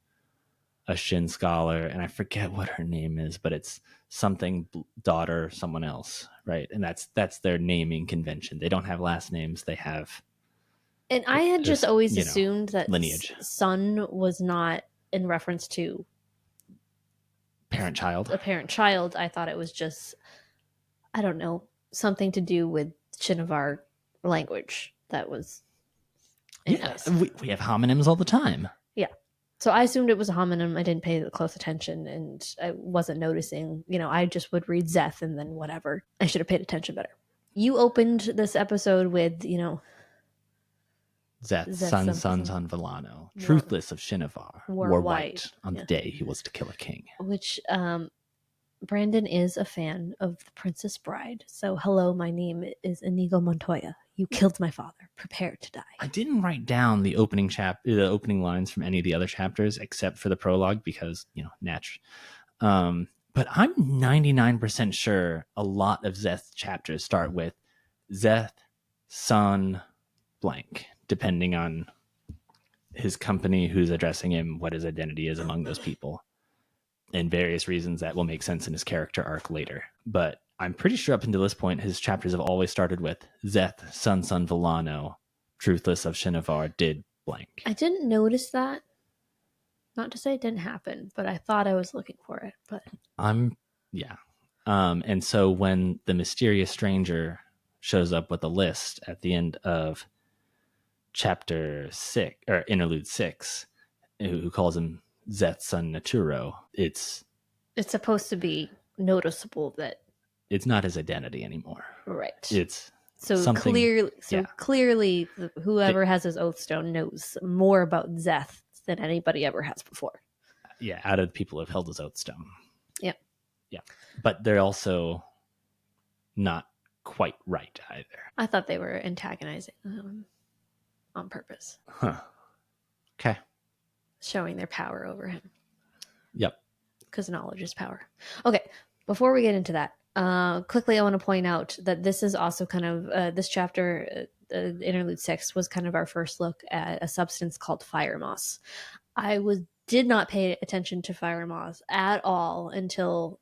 a Shin scholar, and I forget what her name is, but it's something daughter, someone else, right? And that's their naming convention. They don't have last names. They have. And I had just always assumed that lineage. Son was not in reference to parent-child. A parent-child. I thought it was just, I don't know, something to do with Shinovar language that was. Anyways. Yeah, we have homonyms all the time. Yeah. So I assumed it was a homonym. I didn't pay close attention, and I wasn't noticing. I just would read Zeth and then whatever. I should have paid attention better. You opened this episode with, Zeth, son Villano, truthless of Shinovar, wore white on the day he was to kill a king. Which Brandon is a fan of The Princess Bride. So, hello, my name is Inigo Montoya. You killed my father. Prepare to die. I didn't write down the opening lines from any of the other chapters except for the prologue because, natural. But I'm 99% sure a lot of Zeth's chapters start with Zeth, son, blank, depending on his company, who's addressing him, what his identity is among those people. and various reasons that will make sense in his character arc later. But I'm pretty sure up until this point, his chapters have always started with Szeth, son Villano, truthless of Shinovar, did blank. I didn't notice that. Not to say it didn't happen, but I thought I was looking for it. But yeah. And so when the mysterious stranger shows up with a list at the end of chapter 6 or interlude 6, who calls him Szeth's son Naturo, it's supposed to be noticeable that it's not his identity anymore. Right. It's so something, clearly whoever has his Oathstone knows more about Szeth than anybody ever has before. Yeah, out of the people who have held his Oathstone. Yep. Yeah. But they're also not quite right either. I thought they were antagonizing on purpose. Huh. Okay. Showing their power over him. Yep. Because knowledge is power. Okay, before we get into that, quickly I want to point out that this is also kind of, this chapter, Interlude 6, was kind of our first look at a substance called fire moss. I did not pay attention to fire moss at all until,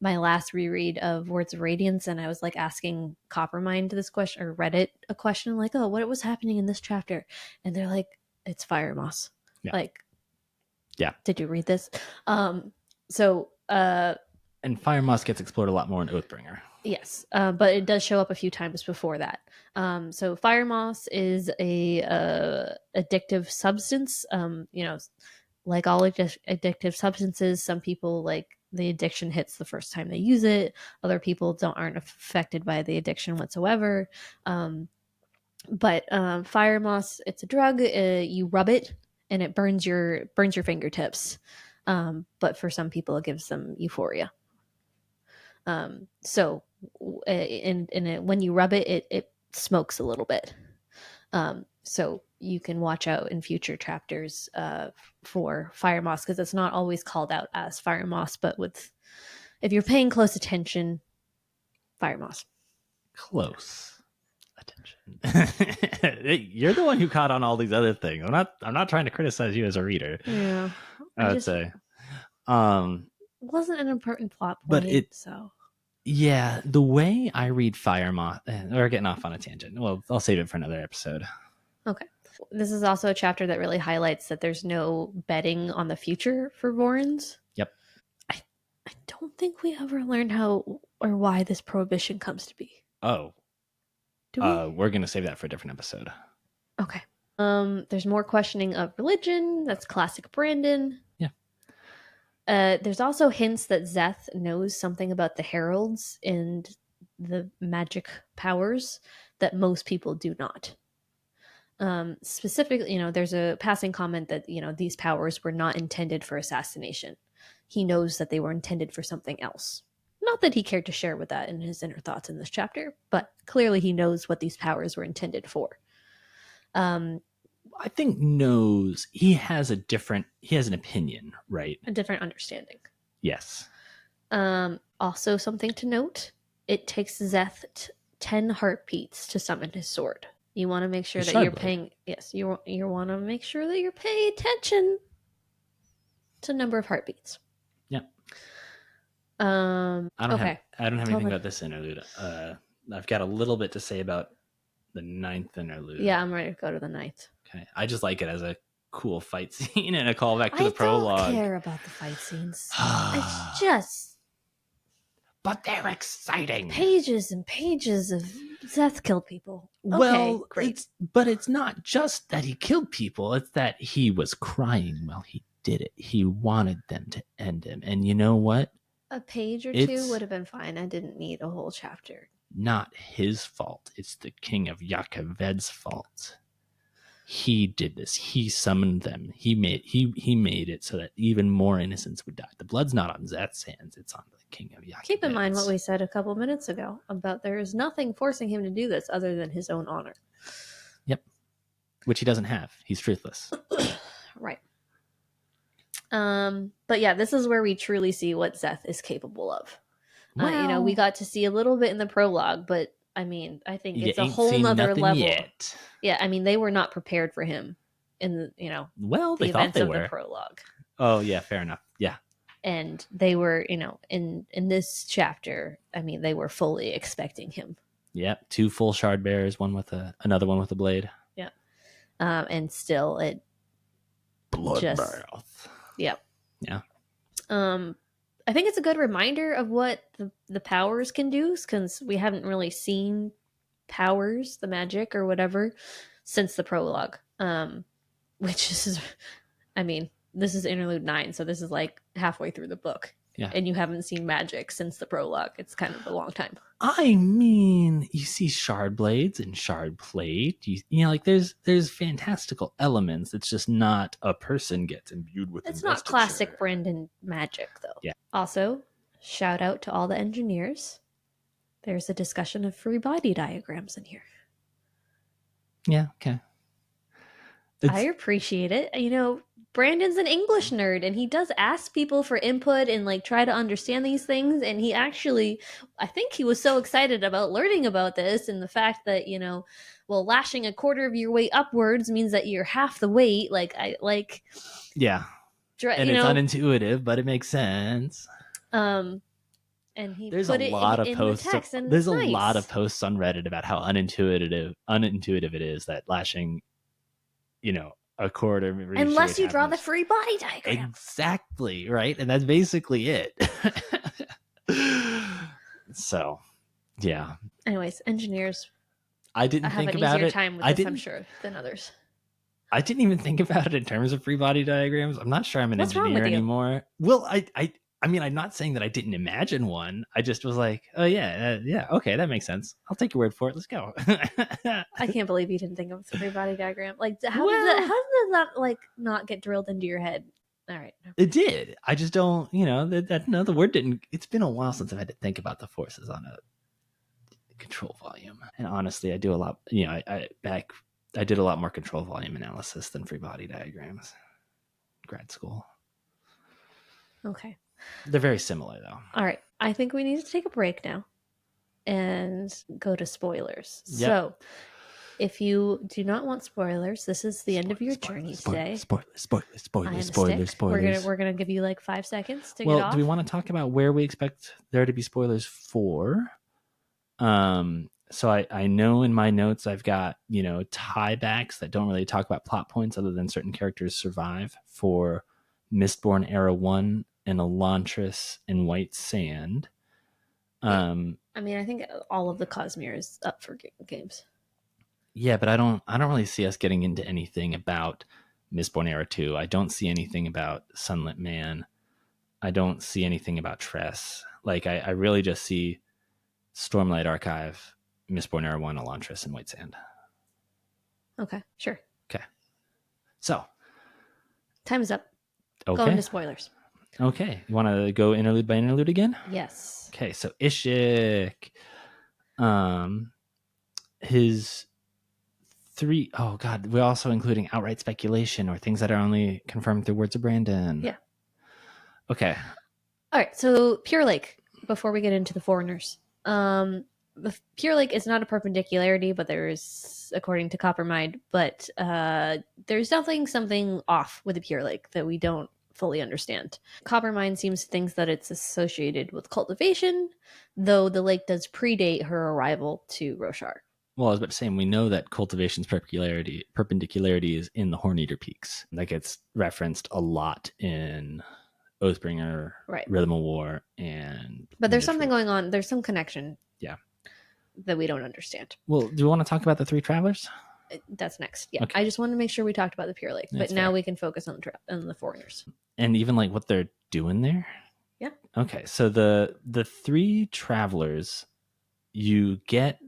my last reread of Words of Radiance, and I was like asking Coppermind this question, or Reddit a question, like, oh, what was happening in this chapter? And they're like, it's fire moss. Yeah. Like, yeah. Did you read this? And fire moss gets explored a lot more in Oathbringer. Yes, but it does show up a few times before that. So fire moss is a addictive substance. Like all addictive substances, some people, like, the addiction hits the first time they use it. Other people aren't affected by the addiction whatsoever. But fire moss, it's a drug. You rub it and it burns your fingertips. But for some people, it gives them euphoria. When you rub it, it smokes a little bit. So you can watch out in future chapters for fire moss, because it's not always called out as fire moss, but if you're paying close attention, fire moss. Close attention. You're the one who caught on all these other things. I'm not trying to criticize you as a reader. Yeah, I would say. Wasn't an important plot point, but so. Yeah, the way I read fire moss, we're getting off on a tangent. Well, I'll save it for another episode. Okay. This is also a chapter that really highlights that there's no betting on the future for Vorns. Yep. I don't think we ever learned how or why this prohibition comes to be. Oh. We're going to save that for a different episode. Okay. There's more questioning of religion. That's classic Brandon. Yeah. There's also hints that Szeth knows something about the heralds and the magic powers that most people do not. Specifically, there's a passing comment that, these powers were not intended for assassination. He knows that they were intended for something else. Not that he cared to share with that in his inner thoughts in this chapter, but clearly he knows what these powers were intended for. I think knows, he has an opinion, right? A different understanding. Yes. Also something to note, it takes Szeth 10 heartbeats to summon his sword. You want to make sure that you're paying. Yes, you want to make sure that you're paying attention to number of heartbeats. Yeah. I don't have anything about this interlude. I've got a little bit to say about the 9th interlude. Yeah, I'm ready to go to the 9th. Okay, I just like it as a cool fight scene and a callback to the prologue. I don't care about the fight scenes. It's just. But they're exciting. Pages and pages of Szeth killed people. Well, okay, great. It's not just that he killed people. It's that he was crying while he did it. He wanted them to end him. And you know what? A page or two would have been fine. I didn't need a whole chapter. Not his fault. It's the king of Yakaved's fault. He did this. He summoned them. He made it so that even more innocents would die. The blood's not on Szeth's hands. It's on the king of Yakaved's. Keep in mind what we said a couple minutes ago about there is nothing forcing him to do this other than his own honor. Yep. Which he doesn't have. He's truthless. Right. But yeah, this is where we truly see what Szeth is capable of. Well, we got to see a little bit in the prologue, but I think it's a whole nother level. Yet. Yeah, they were not prepared for him in the well, the they events thought they of were. the prologue. Oh yeah, fair enough. Yeah. And they were, in this chapter, I mean, they were fully expecting him. Yep, 2 full shard bearers, another one with a blade. Yeah. And still it Bloodbath. Yep. Yeah. I think it's a good reminder of what the powers can do, because we haven't really seen powers, the magic or whatever, since the prologue. Which is, I mean, this is interlude 9, so this is like halfway through the book. Yeah. And you haven't seen magic since the prologue. It's kind of a long time. I mean, you see shard blades and shard plate. You know, like there's fantastical elements. It's just not a person gets imbued with. It's not classic Brandon magic, though. Yeah. Also, shout out to all the engineers. There's a discussion of free body diagrams in here. Yeah. Okay. I appreciate it. You know, Brandon's an English nerd, and he does ask people for input and like try to understand these things. And he actually, I think he was so excited about learning about this and the fact that, lashing a quarter of your weight upwards means that you're half the weight. Yeah. And it's unintuitive, but it makes sense. And he there's put a it lot in, of posts. the text, and there's it's a nice. lot of posts on Reddit about how unintuitive it is that lashing, a quarter. Unless you draw the free body diagram. Exactly, right? And that's basically it. So, yeah. Anyways, engineers. I didn't think about it. Have an easier time with this, I'm sure, than others. I didn't even think about it in terms of free body diagrams. I'm not sure I'm an engineer anymore. Well, I mean, I'm not saying that I didn't imagine one. I just was like, oh, yeah, okay, that makes sense. I'll take your word for it. Let's go. I can't believe you didn't think of a free body diagram. Like, how does that, like, not get drilled into your head? All right. It did. I just don't, the word didn't. It's been a while since I've had to think about the forces on a control volume. And honestly, I do a lot, I did a lot more control volume analysis than free body diagrams. Grad school. Okay. They're very similar, though. All right. I think we need to take a break now and go to spoilers. Yep. So, if you do not want spoilers, this is the end of your journey today. Spoilers. We're gonna give you like 5 seconds to get off. Do we want to talk about where we expect there to be spoilers for? So I know in my notes I've got, tiebacks that don't really talk about plot points other than certain characters survive for Mistborn Era 1 and Elantris and White Sand. I mean, I think all of the Cosmere is up for games. Yeah, but I don't really see us getting into anything about Mistborn Era 2. I don't see anything about Sunlit Man. I don't see anything about Tress. Like, I really just see Stormlight Archive, Mistborn Era 1, Elantris, and White Sand. Okay, sure. Okay. So. Time is up. Okay. Go into spoilers. Okay. You want to go interlude by interlude again? Yes. Okay, so Ishik. His 3... Oh, God. We're also including outright speculation or things that are only confirmed through words of Brandon. Yeah. Okay. All right, so Purelake, before we get into the foreigners. The Purelake is not a perpendicularity, but there is, according to Coppermind, but there's something off with the Purelake that we don't fully understand. Coppermind seems to think that it's associated with cultivation, though the lake does predate her arrival to Roshar. Well, I was about to say, we know that cultivation's perpendicularity is in the Horneater Peaks. That gets referenced a lot in Oathbringer, right. Rhythm of War, and... But there's something going on. There's some connection. Yeah. That we don't understand. Well, do we want to talk about the 3 travelers? That's next. Yeah. Okay. I just wanted to make sure we talked about the Purelake, but now we can focus on the foreigners. And even like what they're doing there? Yeah. Okay, so the 3 travelers, you get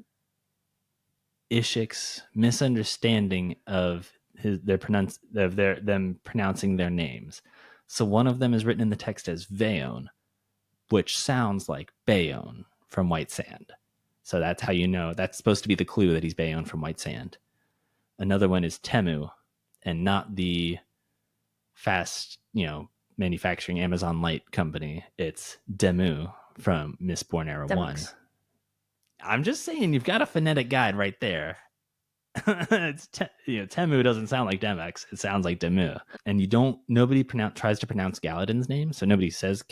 Ishik's misunderstanding of them pronouncing their names. So one of them is written in the text as Vayon, which sounds like Bayon from White Sand. So that's how you know. That's supposed to be the clue that he's Bayon from White Sand. Another one is Temu, and not the fast, manufacturing Amazon Light company. It's Demu from Mistborn Era 1. I'm just saying, you've got a phonetic guide right there. Temu doesn't sound like Demux. It sounds like Demu. And nobody tries to pronounce Galadin's name, so nobody says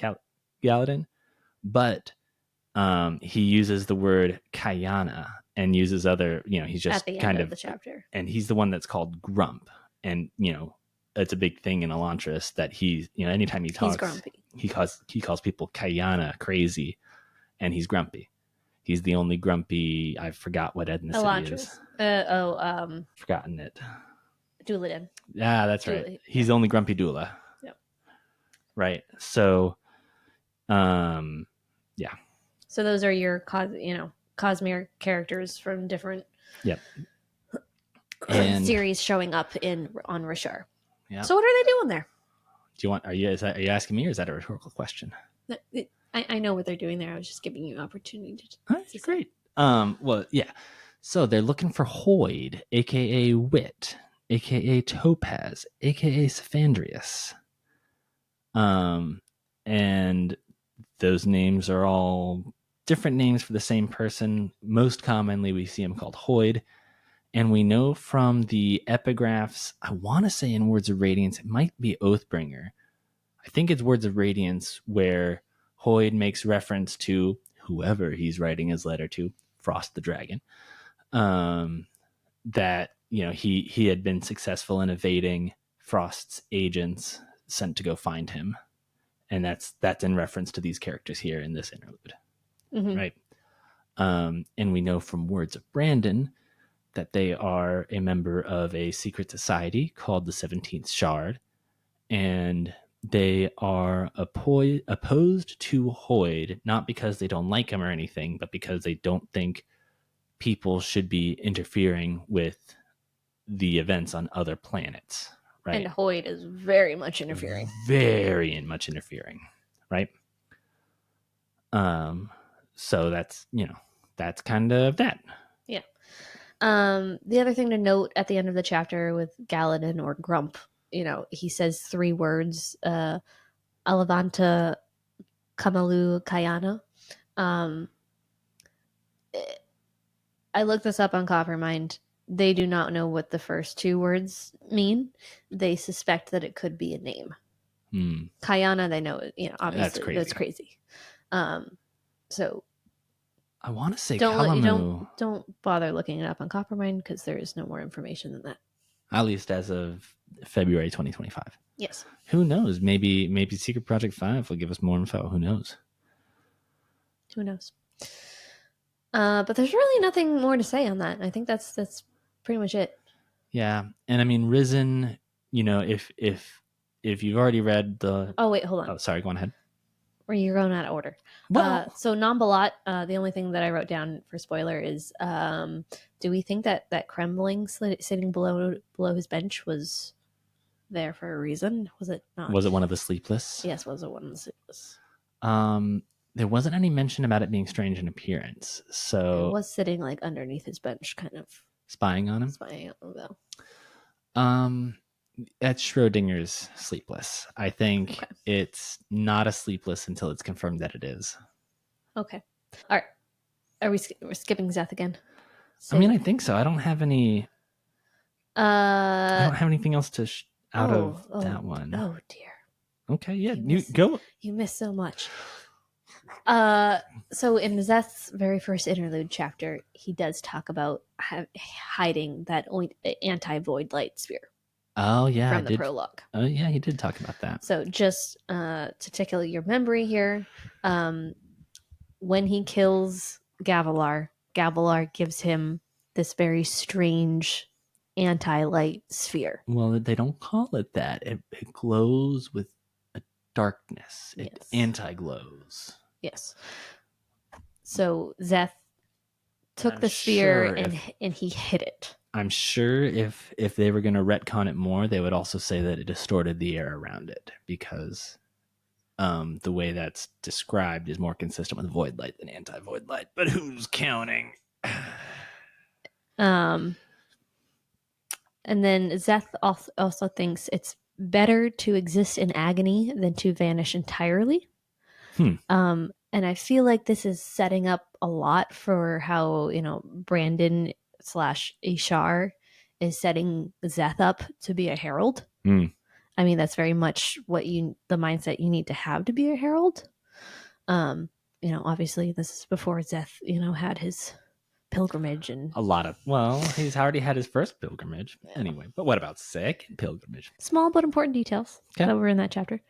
Galadin, but he uses the word Kayana and uses other, he's just at the kind end of the chapter. And he's the one that's called Grump. And, it's a big thing in Elantris that he's, anytime he talks, he's grumpy. He calls people Kayana crazy, and he's grumpy. He's the only grumpy. I forgot what ethnicity is. Forgotten it. Duladin. Yeah, that's right. He's the only grumpy Dula. Yep. Right. So, yeah. So those are your, Cosmere characters from different series showing up on Rashar. Yeah. So what are they doing there? Are you asking me, or is that a rhetorical question? I know what they're doing there. I was just giving you an opportunity to. That's great. Well, yeah. So they're looking for Hoid, aka Wit, aka Topaz, aka Saphandrius. And those names are all different names for the same person. Most commonly, we see him called Hoid. And we know from the epigraphs, I want to say in Words of Radiance, it might be Oathbringer. I think it's Words of Radiance where Hoid makes reference to whoever he's writing his letter to, Frost the Dragon, that he had been successful in evading Frost's agents sent to go find him, and that's in reference to these characters here in this interlude, right? And we know from Words of Brandon that they are a member of a secret society called the 17th Shard, and they are opposed to Hoid, not because they don't like him or anything, but because they don't think people should be interfering with the events on other planets, right? And Hoid is very much interfering. Very much interfering, right? So that's kind of that. Yeah. The other thing to note at the end of the chapter with Galadin or Grump, he says 3 words, Alavanta, Kamalu, Kayana. I looked this up on Coppermind. They do not know what the first 2 words mean. They suspect that it could be a name. Kayana, they know, obviously that's crazy. So I want to say don't bother looking it up on Coppermind because there is no more information than that. At least as of February 2025. Yes. Who knows? Maybe Secret Project 5 will give us more info. Who knows? But there's really nothing more to say on that. I think that's pretty much it. Yeah, and I mean Risen. If you've already read the. Oh wait, hold on. Oh, sorry. Go on ahead. Or you're going out of order. Well, so Nambalat, the only thing that I wrote down for spoiler is, do we think that Kremling sitting below his bench was there for a reason? Was it not? Was it one of the Sleepless? Yes, was it one of the Sleepless? There wasn't any mention about it being strange in appearance, so it was sitting like underneath his bench, kind of spying on him. Though. That's Schrodinger's Sleepless. I think it's not a Sleepless until it's confirmed that it is. Okay. All right. We're skipping Zeth again? I mean, I think so. I don't have any. I don't have anything else to out of that one. Oh dear. Okay. Yeah. You go. You missed so much. So in Zeth's very first interlude chapter, he does talk about hiding that anti-void light sphere. Oh yeah, from the prologue. Oh yeah, he did talk about that. So just to tickle your memory here, when he kills Gavilar gives him this very strange anti-light sphere. Well, they don't call it that. It glows with a darkness. It anti-glows. Yes. So Zeth took the sphere and he hid it. I'm sure if they were going to retcon it more, they would also say that it distorted the air around it because the way that's described is more consistent with void light than anti-void light. But who's counting? And then Zeth also thinks it's better to exist in agony than to vanish entirely. And I feel like this is setting up a lot for how, Brandon / Ishar is setting Zeth up to be a herald. Mm. I mean, that's very much the mindset you need to have to be a herald. Obviously this is before Zeth, had his pilgrimage and he's already had his first pilgrimage anyway. But what about second pilgrimage? Small but important details that were in that chapter.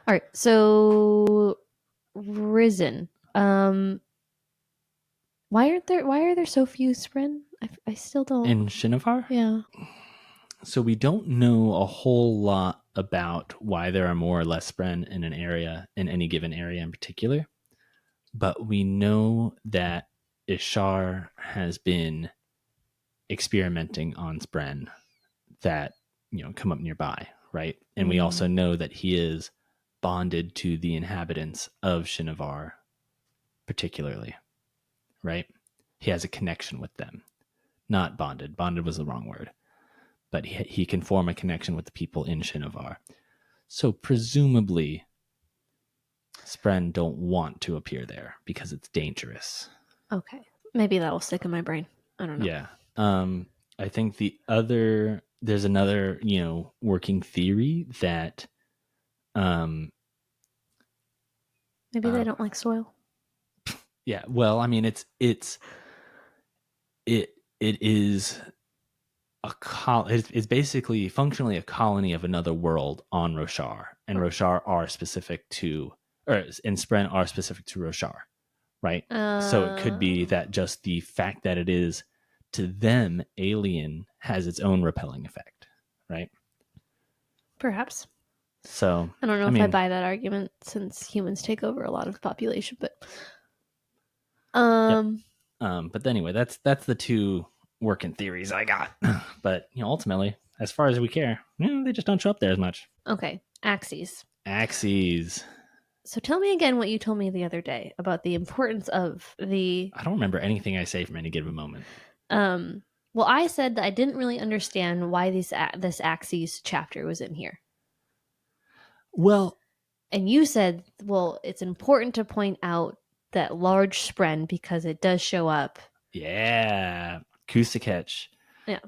All right, so Risen. Why are there so few Spren? I still don't. In Shinovar? Yeah. So we don't know a whole lot about why there are more or less Spren in any given area in particular. But we know that Ishar has been experimenting on Spren that, come up nearby, right? And we also know that he is bonded to the inhabitants of Shinovar particularly, right? He has a connection with them. Not bonded. Bonded was the wrong word. But he can form a connection with the people in Shinovar. So presumably Spren don't want to appear there because it's dangerous. Okay. Maybe that'll stick in my brain. I don't know. Yeah. I think there's another, working theory that maybe they don't like soil. Yeah. Well, I mean, it is it's basically functionally a colony of another world on Roshar, and Roshar are specific to, and Spren are specific to Roshar, right? So it could be that just the fact that it is to them alien has its own repelling effect, right? Perhaps. So I don't know if I buy that argument since humans take over a lot of the population, but but anyway, that's the two working theories I got. But ultimately, as far as we care, they just don't show up there as much. Okay, Axes. So tell me again what you told me the other day about the importance of the... I don't remember anything I say from any given moment. Well, I said that I didn't really understand why this Axes chapter was in here. Well... And you said, well, it's important to point out that large Spren because it does show up. Yeah. Kusakech Yeah.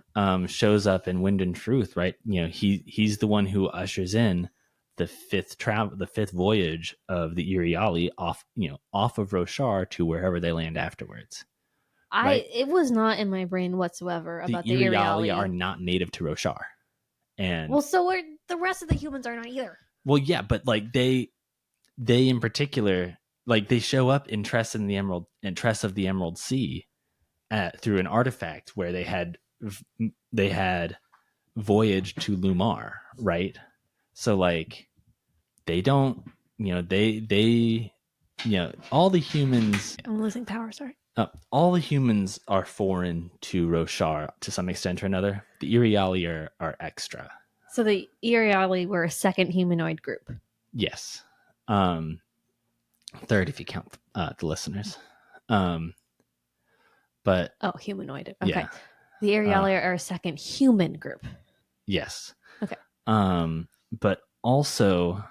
Shows up in Wind and Truth, right? He's the one who ushers in the fifth voyage of the Iriali off of Roshar to wherever they land afterwards. Right? It was not in my brain whatsoever about the Iriali are not native to Roshar. And so are the rest of the humans are not either. Well, yeah, but like they in particular, like they show up in Tress of the Emerald Sea through an artifact where they had voyaged to Lumar, right? So like they don't, all the humans. I'm losing power. Sorry. All the humans are foreign to Roshar to some extent or another. The Iriali are extra. So the Iriali were a second humanoid group. Yes. Third if you count the listeners. But humanoid. Okay. Yeah. The Iriali are a second human group. Yes. Okay. But also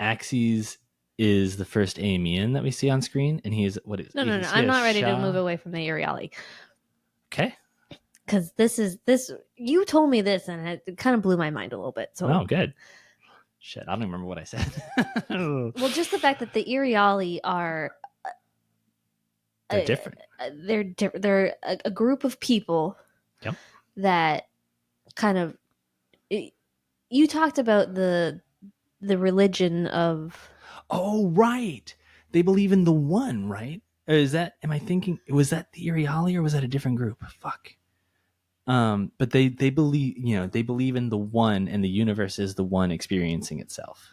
Axes is the first Aemean that we see on screen, and he is what is No. I'm not ready to move away from the Iriali. Okay. Because this you told me this and it kind of blew my mind a little bit. So good. Shit, I don't even remember what I said. Well, just the fact that the Iriali are they're different. They're a group of people that kind of you talked about the religion of right. They believe in the one, right? Or was that the Iriali or was that a different group? Fuck. But they believe, they believe in the one, and the universe is the one experiencing itself.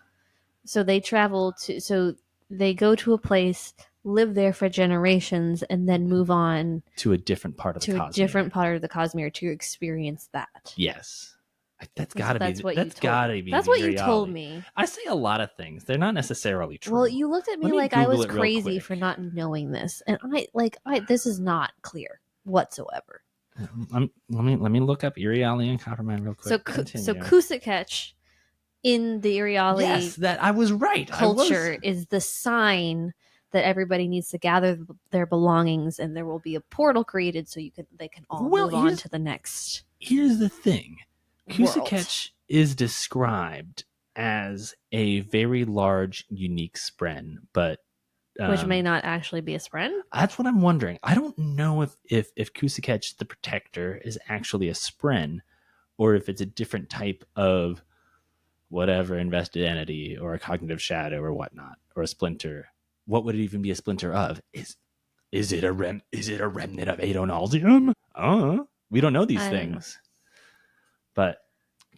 So they they go to a place, live there for generations, and then move on to a different part of the Cosmere to experience that. Yes. That's gotta be what you told me. I say a lot of things. They're not necessarily true. Well, you looked at me like I was crazy for not knowing this. And this is not clear whatsoever. Let me look up Iriali and Coppermine real quick. So Kusakech in the Iriali that I was right. culture is the sign that everybody needs to gather their belongings, and there will be a portal created so they can all move on to the next. Here's the thing. World. Kusakech is described as a very large, unique spren, but which may not actually be a spren. That's what I'm wondering. I don't know if Kusakech the Protector is actually a spren, or if it's a different type of whatever invested entity, or a cognitive shadow, or whatnot, or a splinter. What would it even be a splinter of? Is it a remnant of Adonaldium? We don't know these things. But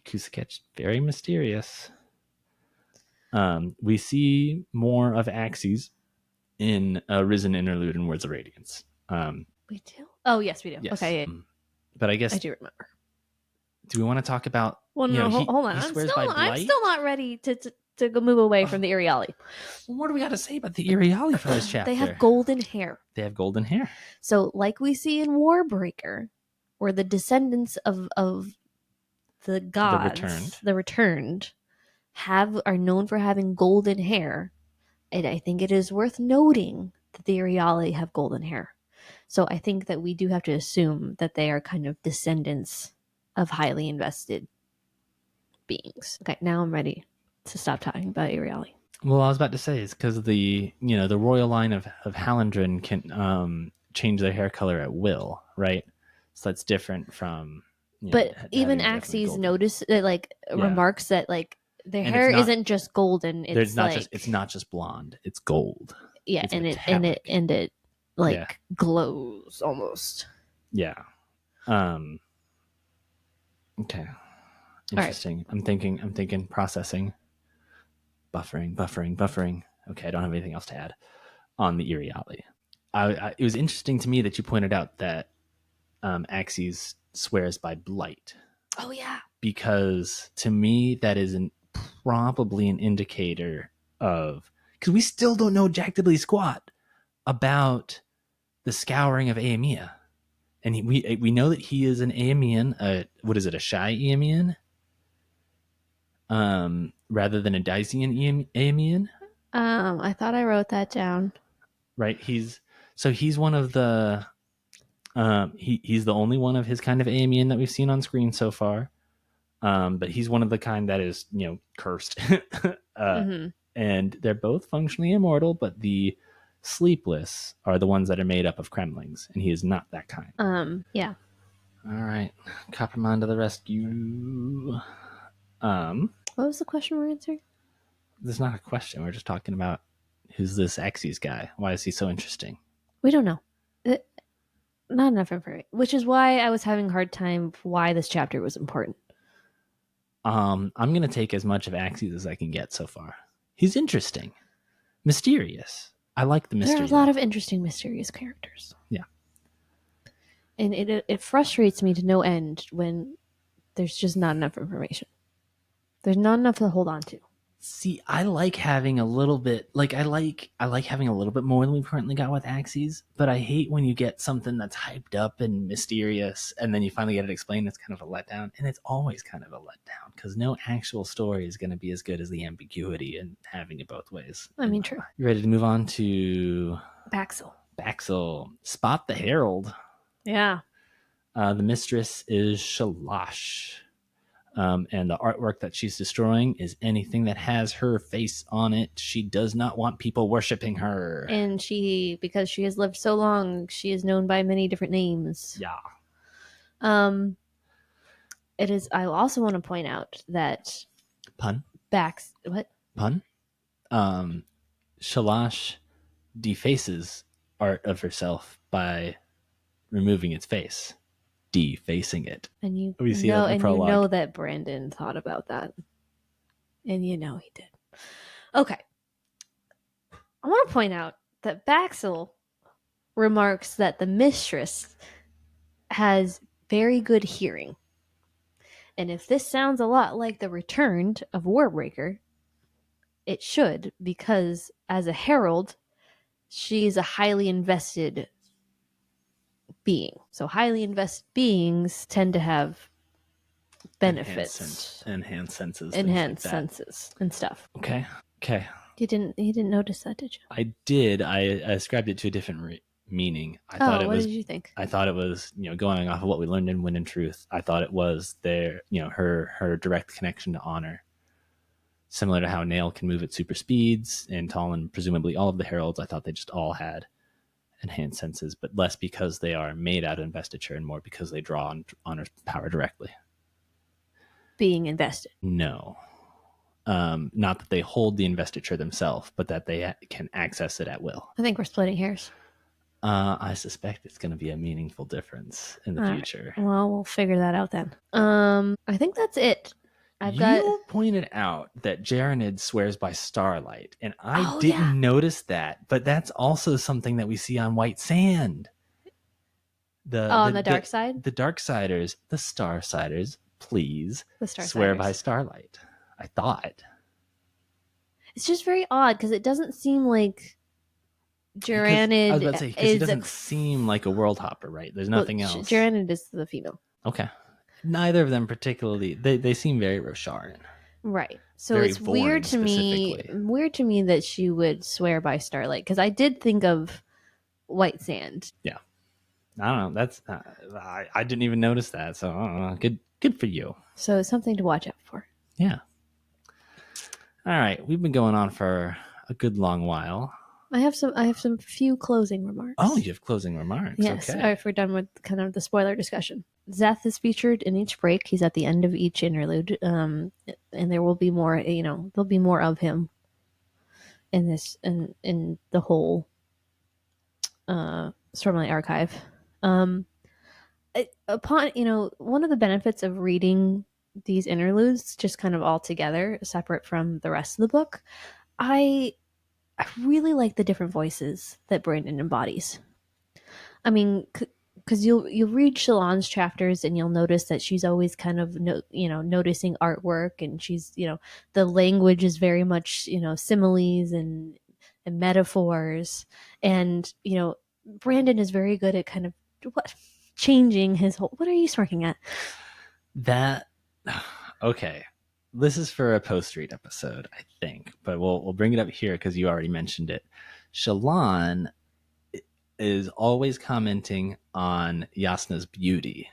Kusakech, very mysterious. We see more of Axes in Risen Interlude and Words of Radiance. We do? Oh, yes, we do. Yes. Okay. Yeah. But I guess I do remember. Do we want to talk about? Well, no, hold on. I'm still not ready to go move away from the Iriali. Well, what do we got to say about the Iriali for this chapter? They have golden hair. So, like we see in Warbreaker, where the descendants of the gods, the returned, are known for having golden hair. And I think it is worth noting that the Iriali have golden hair. So I think that we do have to assume that they are kind of descendants of highly invested beings. Okay, now I'm ready to stop talking about Iriali. Well, I was about to say is because the royal line of Hallandren can change their hair color at will, right? So that's different from. But even Axes remarks that their hair isn't just golden. It's not just blonde. It's gold. Yeah, it's it glows almost. Yeah. Okay. Interesting. Right. I'm thinking processing. Buffering. Okay, I don't have anything else to add on the Iriali. It was interesting to me that you pointed out that Axes swears by blight. Oh yeah. Because to me that is probably an indicator of, because we still don't know jack diddly squat about the scouring of Aemia. And we know that he is an Aemian, what is it, a Shy Aemian? Rather than a Daisian Aemian? I thought I wrote that down. Right, he's one of the he's the only one of his kind of Aemian that we've seen on screen so far. But he's one of the kind that is, cursed. And they're both functionally immortal, but the sleepless are the ones that are made up of Kremlings, and he is not that kind. Yeah. All right. Coppermine to the rescue. What was the question we're answering? This is not a question. We're just talking about who's this Axes guy. Why is he so interesting? We don't know. Not enough information, which is why I was having a hard time why this chapter was important. I'm going to take as much of Axes as I can get so far. He's interesting. Mysterious. I like the mystery. There are a lot of interesting, mysterious characters. Yeah. And it frustrates me to no end when there's just not enough information. There's not enough to hold on to. See, I like having a little bit, I like having a little bit more than we've currently got with Axes, but I hate when you get something that's hyped up and mysterious, and then you finally get it explained. It's kind of a letdown, and it's always kind of a letdown, because no actual story is going to be as good as the ambiguity and having it both ways. I mean, true. You ready to move on to... Baxil. Spot the Herald. Yeah. The mistress is Shalash. And the artwork that she's destroying is anything that has her face on it. She does not want people worshiping her. And because she has lived so long, she is known by many different names. Yeah. It is. I also want to point out that pun. What pun? Shalash defaces art of herself by removing its face. Defacing it. And you know that Brandon thought about that. And he did. Okay. I want to point out that Baxil remarks that the mistress has very good hearing. And if this sounds a lot like the Returned of Warbreaker, it should, because as a herald, she's a highly invested being. So highly invested beings tend to have benefits. Enhanced senses. Enhanced senses and stuff. Okay. You didn't notice that, did you? I did. I ascribed it to a different meaning. I thought it what was. did you think? I thought it was, going off of what we learned in Wind and Truth. I thought it was her direct connection to honor, similar to how Nail can move at super speeds, and Talon, presumably all of the heralds. I thought they just all had enhanced senses, but less because they are made out of investiture and more because they draw on honor's power directly. Being invested. No. Not that they hold the investiture themselves, but that they can access it at will. I think we're splitting hairs. I suspect it's going to be a meaningful difference in the future. Right. Well, we'll figure that out then. I think that's it. You pointed out that Jaranid swears by starlight, and I didn't notice that, but that's also something that we see on White Sand. On the dark side? The Darksiders, the Starsiders, please, Swear swear by starlight. I thought. It's just very odd because it doesn't seem like Jaranid I was about to say, because he doesn't seem like a world hopper, right? There's nothing else. Jaranid is the female. Okay. Neither of them particularly. They seem very Rosharan. Right. So very it's weird to me that she would swear by starlight, because I did think of White Sand. Yeah. I don't know. That's I didn't even notice that. So I don't know. Good for you. So it's something to watch out for. Yeah. All right, we've been going on for a good long while. I have some few closing remarks. Oh, you have closing remarks. Yes. Okay. All right, if we're done with kind of the spoiler discussion. Zeth is featured in each break. He's at the end of each interlude, and there will be more. There'll be more of him in this in the whole Stormlight Archive. One of the benefits of reading these interludes just kind of all together, separate from the rest of the book, I really like the different voices that Brandon embodies. I mean, because you'll read Shallan's chapters and you'll notice that she's always kind of noticing artwork, and she's the language is very much similes and metaphors, and Brandon is very good at kind of changing his whole. What are you smirking at? That okay. This is for a post-read episode, I think, but we'll bring it up here because you already mentioned it. Shallan is always commenting on Yasna's beauty,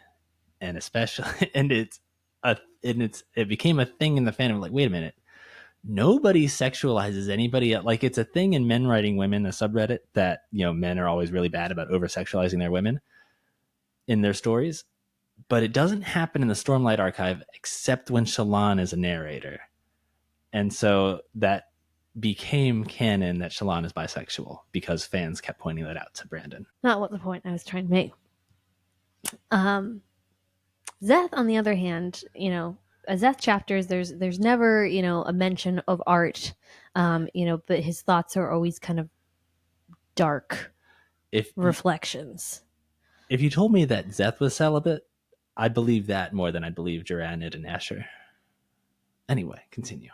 and especially, it became a thing in the fandom. Like, wait a minute, nobody sexualizes anybody. Like, it's a thing in men writing women, the subreddit, that men are always really bad about over sexualizing their women in their stories. But it doesn't happen in the Stormlight Archive except when Shallan is a narrator. And so that became canon that Shallan is bisexual because fans kept pointing that out to Brandon. Not what the point I was trying to make. Zeth, on the other hand, Zeth chapters, there's never, a mention of art, but his thoughts are always kind of dark reflections. If you told me that Zeth was celibate, I believe that more than I believe Jaranid and Asher. Anyway, continue.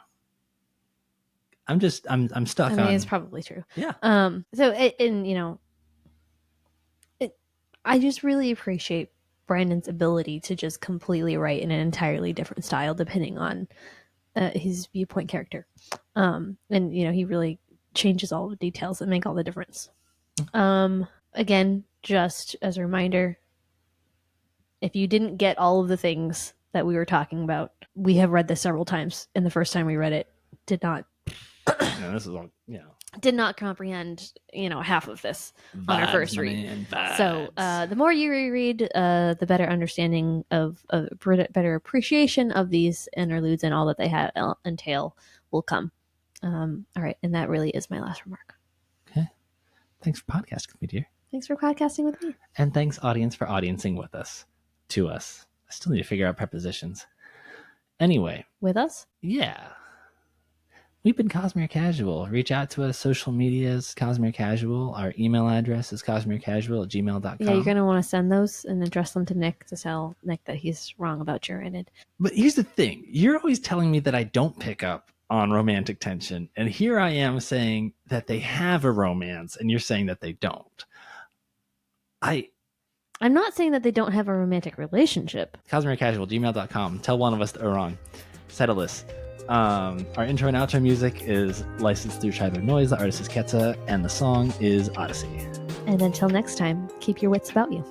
I'm stuck on. It's probably true. Yeah. I just really appreciate Brandon's ability to just completely write in an entirely different style depending on his viewpoint character. And he really changes all the details that make all the difference. Again, just as a reminder, if you didn't get all of the things that we were talking about, we have read this several times, and the first time we read it did not this is all did not comprehend half of this on our first read. So the more you reread, the better understanding of better appreciation of these interludes and all that they entail will come. All right, and that really is my last remark. Okay, thanks for podcasting with me, dear. Thanks for podcasting with me, and thanks audience for audiencing with us. To us. I still need to figure out prepositions. Anyway. With us? Yeah. We've been Cosmere Casual. Reach out to us. Social medias, Cosmere Casual. Our email address is cosmerecasual@gmail.com. Yeah, you're going to want to send those and address them to Nick to tell Nick that he's wrong about Jaranid. But here's the thing. You're always telling me that I don't pick up on romantic tension. And here I am saying that they have a romance, and you're saying that they don't. I'm not saying that they don't have a romantic relationship. CosmereCasual@gmail.com. Tell one of us that we're wrong. Settle this. Our intro and outro music is licensed through Tribe of Noise. The artist is Ketsa, and the song is Odyssey. And until next time, keep your wits about you.